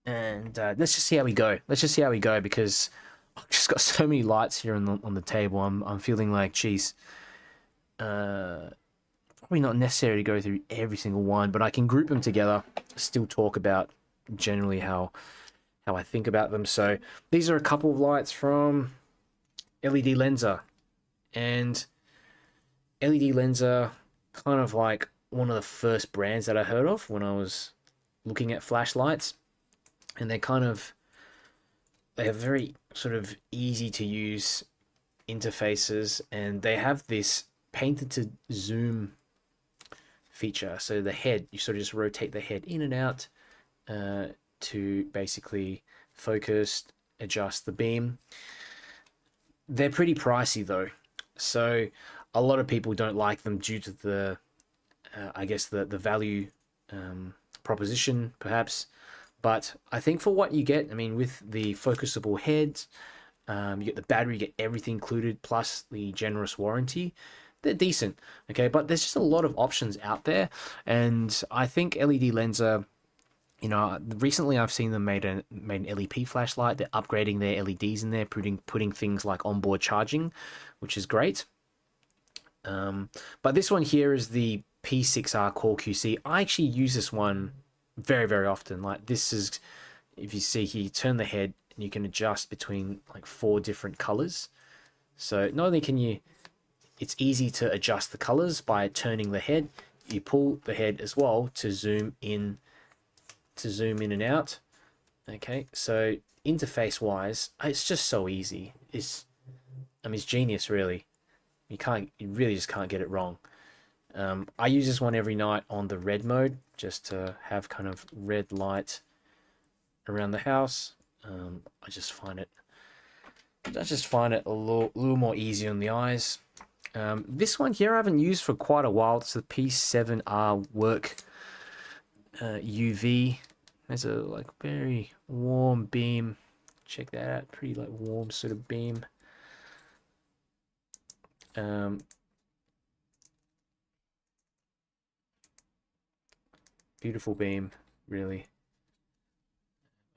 [SPEAKER 1] let's just see how we go. Because I've just got so many lights here on the table. I'm feeling like, geez, probably not necessary to go through every single one, but I can group them together. Still talk about generally how I think about them. So these are a couple of lights from LED Lenser, and LED Lenser, kind of like one of the first brands that I heard of when I was looking at flashlights, and they have very sort of easy to use interfaces, and they have this painted to zoom feature. So the head, you sort of just rotate the head in and out to basically focus, adjust the beam. They're pretty pricey though, so a lot of people don't like them due to the I guess the value proposition perhaps. But I think for what you get, I mean, with the focusable heads, you get the battery, you get everything included, plus the generous warranty. They're decent, okay? But there's just a lot of options out there, and I think LED Lenser, recently I've seen them made an LEP flashlight. They're upgrading their LEDs in there, putting things like onboard charging, which is great. But this one here is the P6R Core QC. I actually use this one very, very often. Like, this is, if you see here, you turn the head and you can adjust between like 4 different colors. So not only can you, it's easy to adjust the colors by turning the head. You pull the head as well to zoom in and out. Okay, so interface wise, it's just so easy. It's genius, really. You really just can't get it wrong. I use this one every night on the red mode, just to have kind of red light around the house. I just find it a little more easy on the eyes. This one here I haven't used for quite a while. It's the P7R Work UV. There's a like very warm beam. Check that out, pretty like warm sort of beam. Beautiful beam, really.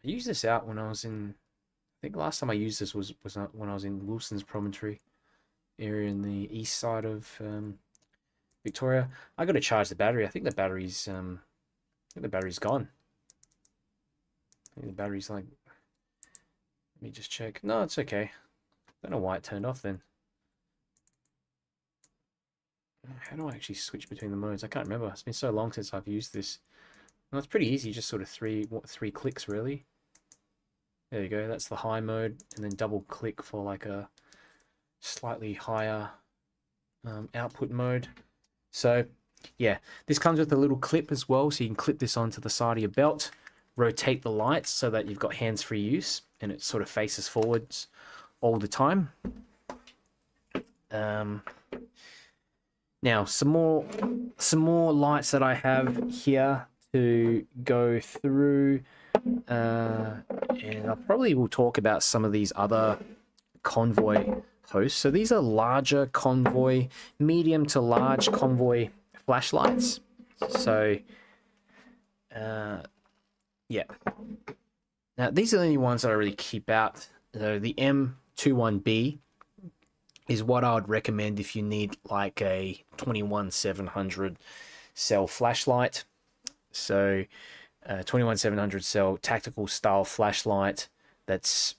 [SPEAKER 1] I used this out when I was in, I think last time I used this was when I was in Wilson's Promontory area in the east side of Victoria. I got to charge the battery. I think the battery's gone. I think the battery's like, let me just check. No, it's okay. Don't know why it turned off then. How do I actually switch between the modes? I can't remember. It's been so long since I've used this. Well, it's pretty easy, just sort of three clicks really. There you go, that's the high mode, and then double click for like a slightly higher output mode. So yeah, this comes with a little clip as well, so you can clip this onto the side of your belt, rotate the lights so that you've got hands-free use, and it sort of faces forwards all the time. Now some more lights that I have here to go through, and I probably will talk about some of these other convoy hosts. So these are larger convoy, medium to large convoy flashlights. So yeah, now these are the only ones that I really keep out. So the M21B is what I would recommend if you need like a 21700 cell flashlight. So 21700 cell tactical style flashlight that's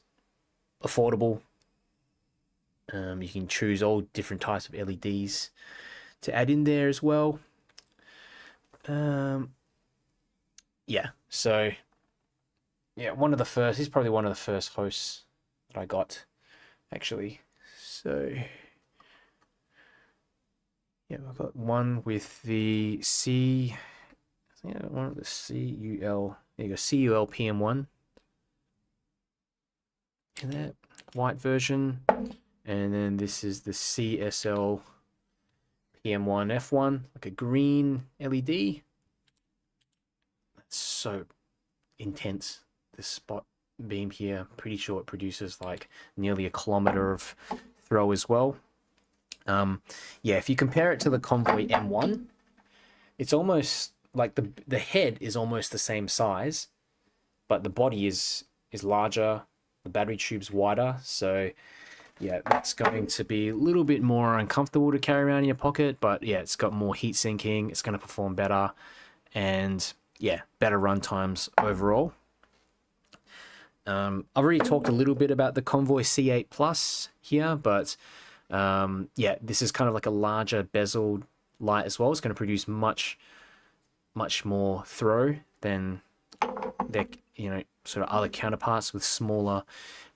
[SPEAKER 1] affordable. You can choose all different types of LEDs to add in there as well. Yeah, so yeah, he's probably one of the first hosts that I got actually. So yeah, I've got one with the one of the CUL. There you go, CUL PM1. And that white version, and then this is the CSL PM1 F1, like a green LED. That's so intense. This spot beam here, pretty sure it produces like nearly a kilometer of throw as well. Yeah, if you compare it to the Convoy M1, it's almost like the head is almost the same size, but the body is larger, the battery tube's wider, so yeah, that's going to be a little bit more uncomfortable to carry around in your pocket, but yeah, it's got more heat sinking, it's going to perform better, and yeah, better run times overall. I've already talked a little bit about the Convoy C8 Plus here, but yeah, this is kind of like a larger bezeled light as well. It's going to produce much more throw than their, sort of other counterparts with smaller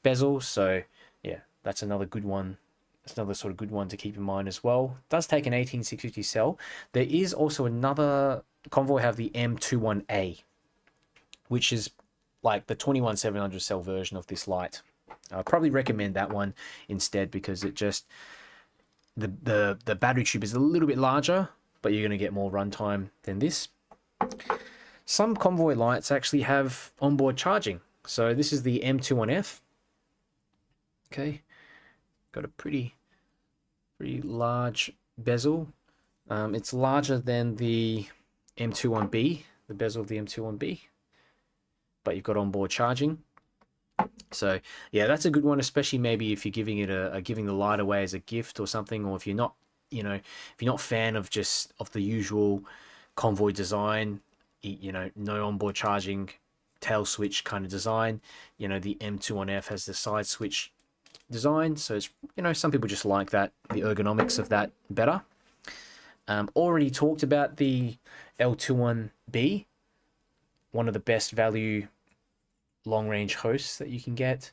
[SPEAKER 1] bezels. So yeah, that's another good one. That's another sort of good one to keep in mind as well. It does take an 18650 cell. There is also another Convoy have the M21A, which is like the 21700 cell version of this light. I'd probably recommend that one instead, because it just the battery tube is a little bit larger, but you're going to get more runtime than this. Some Convoy lights actually have onboard charging. So this is the M21F. Okay, got a pretty large bezel. It's larger than the M21B, the bezel of the M21B, but you've got onboard charging. So yeah, that's a good one, especially maybe if you're giving it giving the light away as a gift or something, or if you're not, if you're not fan of the usual Convoy design, no onboard charging, tail switch kind of design. The M21F has the side switch design, so it's, some people just like that, the ergonomics of that better. Already talked about the L21B, one of the best value long-range hosts that you can get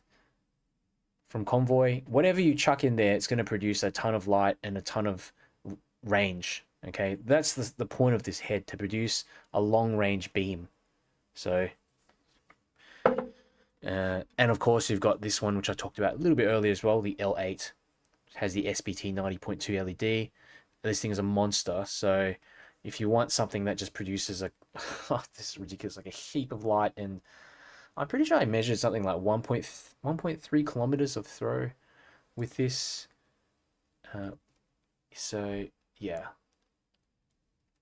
[SPEAKER 1] from Convoy. Whatever you chuck in there, it's going to produce a ton of light and a ton of range. Okay, that's the point of this head, to produce a long range beam. So, and of course you've got this one, which I talked about a little bit earlier as well, the L8. It has the SPT 90.2 LED. This thing is a monster. So if you want something that just produces a, oh, this is ridiculous, like a heap of light, and I'm pretty sure I measured something like 1.3 kilometers of throw with this. So yeah,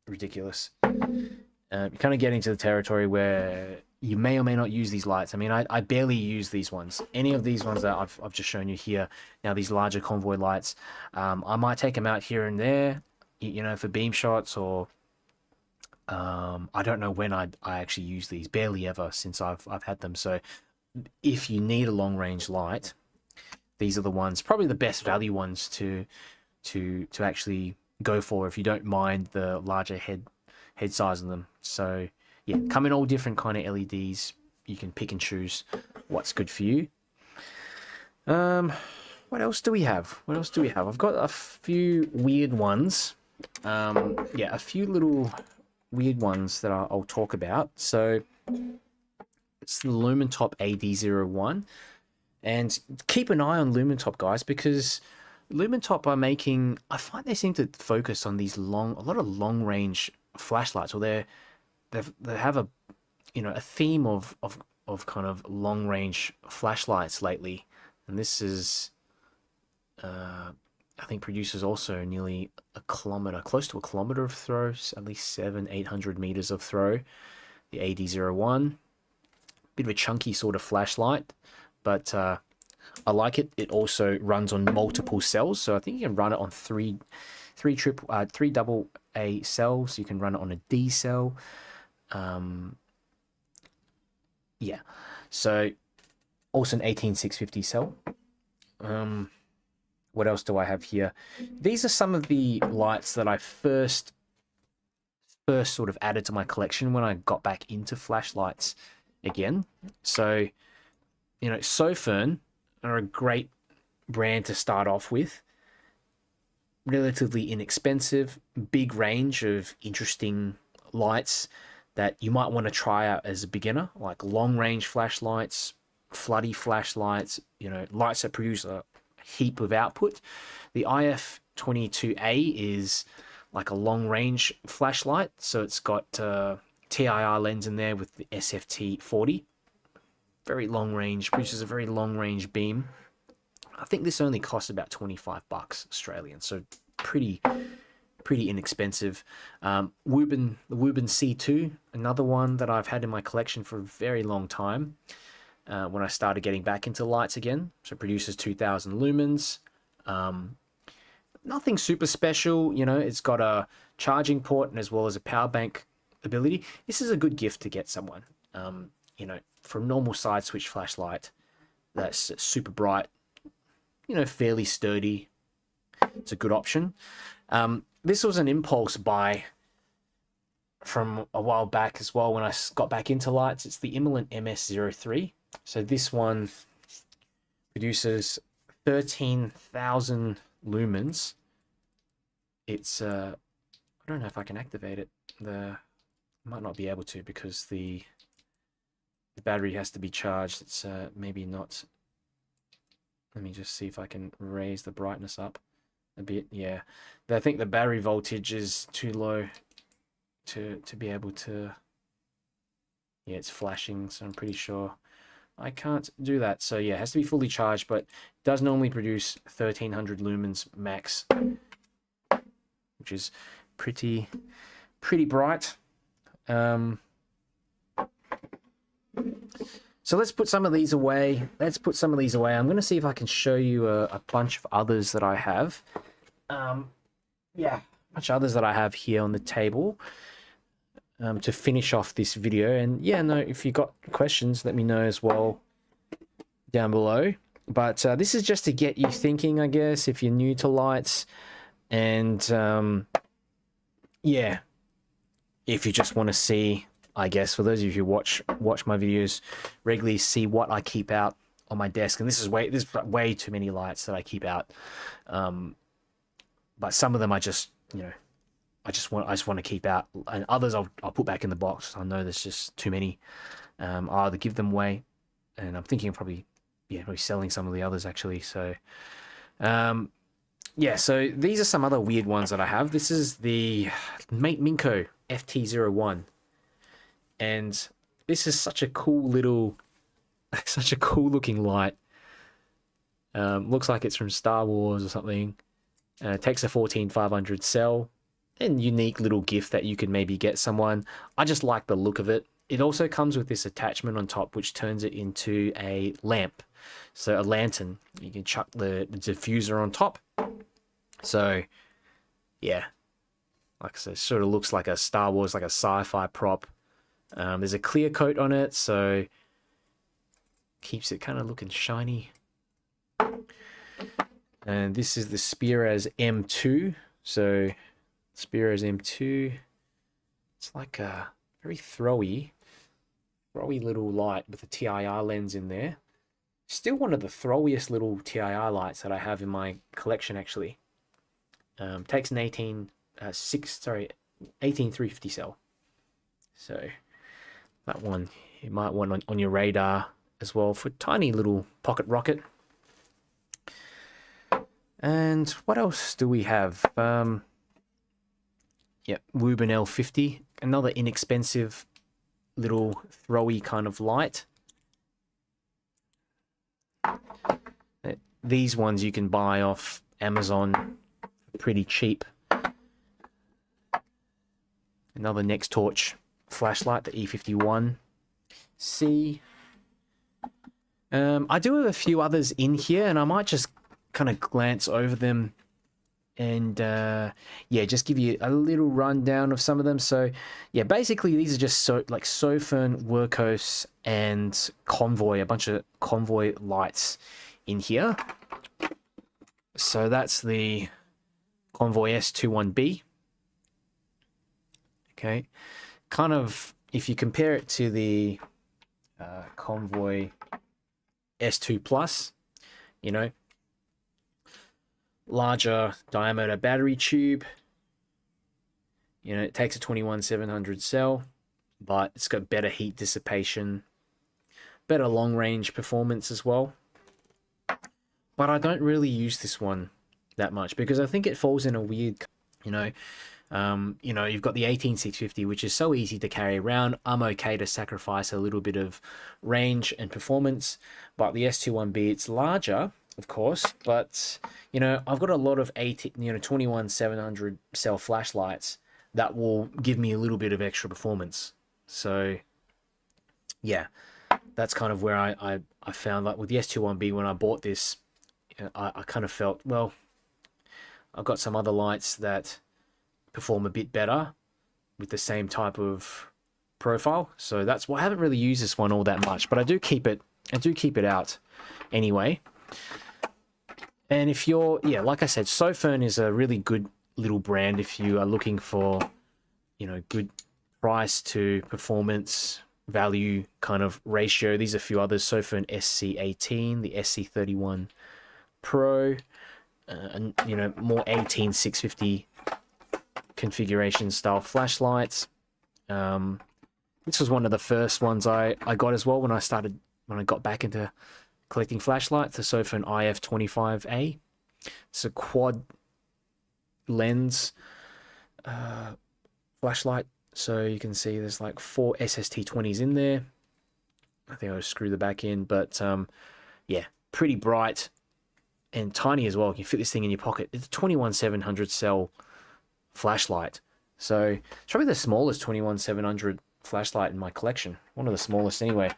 [SPEAKER 1] ridiculous. You're kind of getting to the territory where you may or may not use these lights. I mean, I barely use these ones. Any of these ones that I've just shown you here, now these larger Convoy lights, I might take them out here and there, you know, for beam shots, or I don't know when I actually use these. Barely ever since I've had them. So if you need a long range light, these are the ones, probably the best value ones to actually go for if you don't mind the larger head size on them. So yeah, come in all different kind of LEDs. You can pick and choose what's good for you. What else do we have? I've got a few weird ones. Yeah, a few little weird ones that I'll talk about. So it's the Lumentop AD01, and keep an eye on Lumentop, guys, because Lumentop are making, I find they seem to focus on these a lot of long range flashlights, or they have a, you know, a theme of kind of long range flashlights lately, and this is I think produces also nearly a kilometer, close to a kilometer of throw, at least 700-800 meters of throw. The AD01, bit of a chunky sort of flashlight, but I like it. It also runs on multiple cells, so I think you can run it on three double A cells. You can run it on a D cell. Yeah, so also an 18650 cell. What else do I have here? These are some of the lights that I first sort of added to my collection when I got back into flashlights again. So, you know, Sofern are a great brand to start off with. Relatively inexpensive, big range of interesting lights that you might want to try out as a beginner, like long range flashlights, floody flashlights, you know, lights that produce a heap of output. The IF22A is like a long range flashlight, so it's got TIR lens in there with the SFT40. Very long range, produces a very long range beam. I think this only costs about $25 Australian, so pretty inexpensive. The Wuben C2, another one that I've had in my collection for a very long time. When I started getting back into lights again, so it produces 2000 lumens. Nothing super special, you know. It's got a charging port and as well as a power bank ability. This is a good gift to get someone. You know, for a normal side switch flashlight that's super bright, you know, fairly sturdy, it's a good option. This was an impulse buy from a while back as well when I got back into lights. It's the Imalent MS03. So this one produces 13,000 lumens. It's I don't know if I can activate it. Might not be able to because the battery has to be charged. It's maybe not. Let me just see if I can raise the brightness up a bit. Yeah, I think the battery voltage is too low to be able to. Yeah, it's flashing, so I'm pretty sure I can't do that. So yeah, it has to be fully charged, but it does normally produce 1300 lumens max, which is pretty bright. So let's put some of these away. I'm going to see if I can show you a bunch of others that I have. Yeah, a bunch of others that I have here on the table to finish off this video. And yeah, no, if you got questions, let me know as well down below. But this is just to get you thinking, I guess, if you're new to lights. And yeah, if you just want to see, I guess, for those of you who watch my videos regularly, see what I keep out on my desk, and this is way too many lights that I keep out. But some of them I just, you know, I just want to keep out, and others I'll put back in the box. I know there's just too many. I'll either give them away, and I'm thinking of probably selling some of the others actually. So yeah, so these are some other weird ones that I have. This is the Mate Minko FT01, and this is such a cool little, such a cool looking light. Looks like it's from Star Wars or something. It takes a 14500 cell, and unique little gift that you could maybe get someone. I just like the look of it. It also comes with this attachment on top, which turns it into a lamp. So a lantern. You can chuck the diffuser on top. So, yeah. Like I said, it sort of looks like a Star Wars, like a sci-fi prop. There's a clear coat on it, so keeps it kind of looking shiny. And this is the Spiraz M2. So, Spiraz M2. It's like a very throwy little light with a TIR lens in there. Still one of the throwiest little TIR lights that I have in my collection, actually. Takes an 18350 cell. So that one you might want on your radar as well for tiny little pocket rocket. And what else do we have? Wuben L50, another inexpensive little throwy kind of light. These ones you can buy off Amazon pretty cheap. Another Nextorch flashlight, the E51C. I do have a few others in here, and I might just kind of glance over them and yeah, just give you a little rundown of some of them. So yeah, basically these are just Sofern, Workhorse, and Convoy, a bunch of Convoy lights in here. So that's the Convoy S21B. Okay, kind of, if you compare it to the Convoy S2 Plus, you know, larger diameter battery tube. You know, it takes a 21700 cell, but it's got better heat dissipation, better long range performance as well. But I don't really use this one that much because I think it falls in a weird, you know, you've got the 18650, which is so easy to carry around. I'm okay to sacrifice a little bit of range and performance, but the S21B, it's larger, of course, but you know, I've got a lot of 21700 cell flashlights that will give me a little bit of extra performance. So yeah, that's kind of where I found, like with the S21B, when I bought this, I kind of felt, well, I've got some other lights that perform a bit better with the same type of profile. So that's why I haven't really used this one all that much, but I do keep it out anyway. And if you're, yeah, like I said, Sofern is a really good little brand if you are looking for, you know, good price to performance value kind of ratio. These are a few others: Sofern SC18, the SC31 Pro, and you know, more 18650 configuration style flashlights. This was one of the first ones I got as well when I got back into collecting flashlights, the Sofern IF25A. It's a quad lens flashlight, so you can see there's like 4 SST20s in there. I think I'll screw the back in, but yeah, pretty bright and tiny as well. You can fit this thing in your pocket. It's a 21700 cell flashlight, so it's probably the smallest 21700 flashlight in my collection, one of the smallest anyway.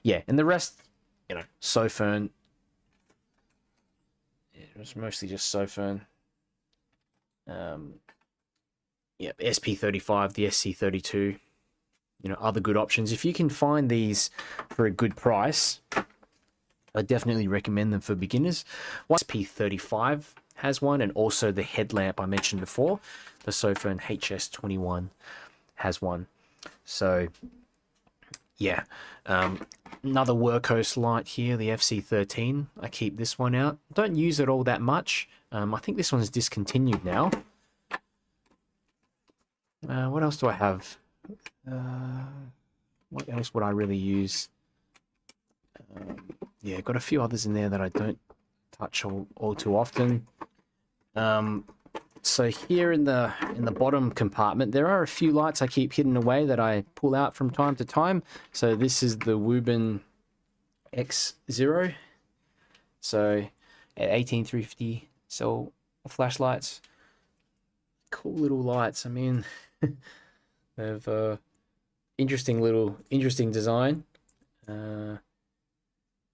[SPEAKER 1] Yeah, and the rest, you know, Sofern. It was mostly just Sofern. Yeah, SP35, the SC32. You know, other good options. If you can find these for a good price, I definitely recommend them for beginners. SP35 has one, and also the headlamp I mentioned before, the Sofern HS21 has one. So yeah, Another workhorse light here, the FC13. I keep this one out. Don't use it all that much. I think this one's discontinued now. What else do I have? What else would I really use? Yeah, got a few others in there that I don't touch all too often. So here in the bottom compartment, there are a few lights I keep hidden away that I pull out from time to time. So this is the Wuben X0. So at 18350 cell flashlights. Cool little lights. I mean, they've interesting design. Kind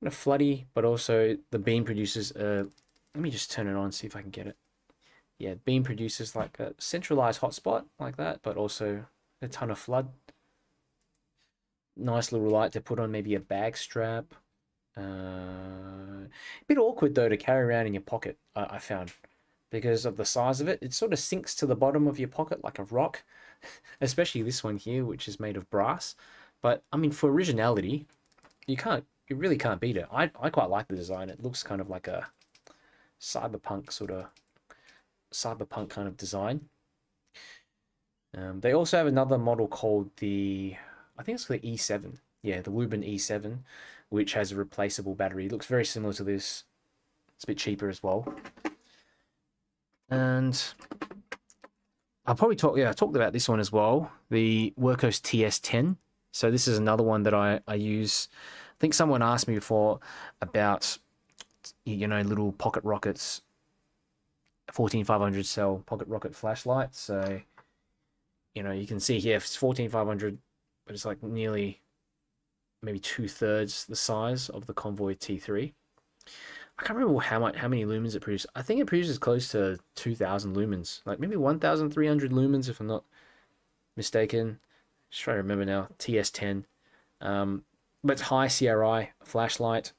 [SPEAKER 1] of floody, but also the beam produces let me just turn it on, see if I can get it. Yeah, beam produces like a centralized hotspot like that, but also a ton of flood. Nice little light to put on maybe a bag strap. A bit awkward though to carry around in your pocket, I found, because of the size of it. It sort of sinks to the bottom of your pocket like a rock, especially this one here, which is made of brass. But I mean, for originality, you really can't beat it. I quite like the design. It looks kind of like a cyberpunk kind of design. They also have another model called I think it's the E7. Yeah, the Wuben E7, which has a replaceable battery. It looks very similar to this. It's a bit cheaper as well. And I talked about this one as well, the Workhorse TS10. So this is another one that I use. I think someone asked me before about, little pocket rockets, 14500 cell pocket rocket flashlight. So, you can see here it's 14500, but it's like nearly maybe 2/3 the size of the Convoy T3. I can't remember how many lumens it produces. I think it produces close to 2000 lumens, like maybe 1300 lumens if I'm not mistaken. Just trying to remember now. TS10, but it's high CRI flashlight.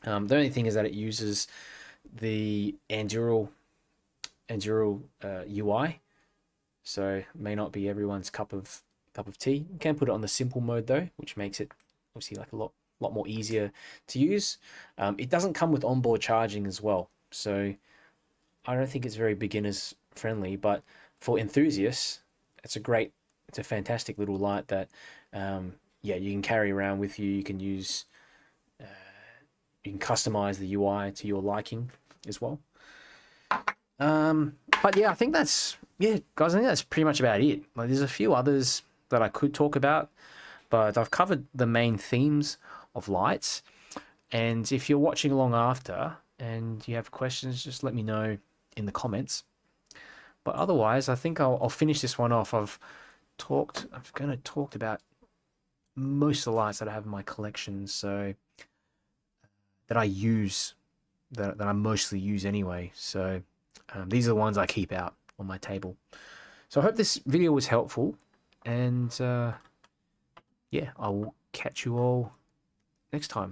[SPEAKER 1] The only thing is that it uses the Anduril UI, so may not be everyone's cup of tea. You can put it on the simple mode though, which makes it obviously like a lot more easier to use. It doesn't come with onboard charging as well, so I don't think it's very beginners friendly, but for enthusiasts, it's a fantastic little light that you can carry around with you. You can use you can customize the UI to your liking as well. But yeah, I think guys, I think that's pretty much about it. Like, there's a few others that I could talk about, but I've covered the main themes of lights. And if you're watching along after and you have questions, just let me know in the comments. But otherwise, I think I'll finish this one off. I've kind of talked about most of the lights that I have in my collection, so that I use, that I mostly use anyway. So these are the ones I keep out on my table. So I hope this video was helpful, and yeah, I will catch you all next time.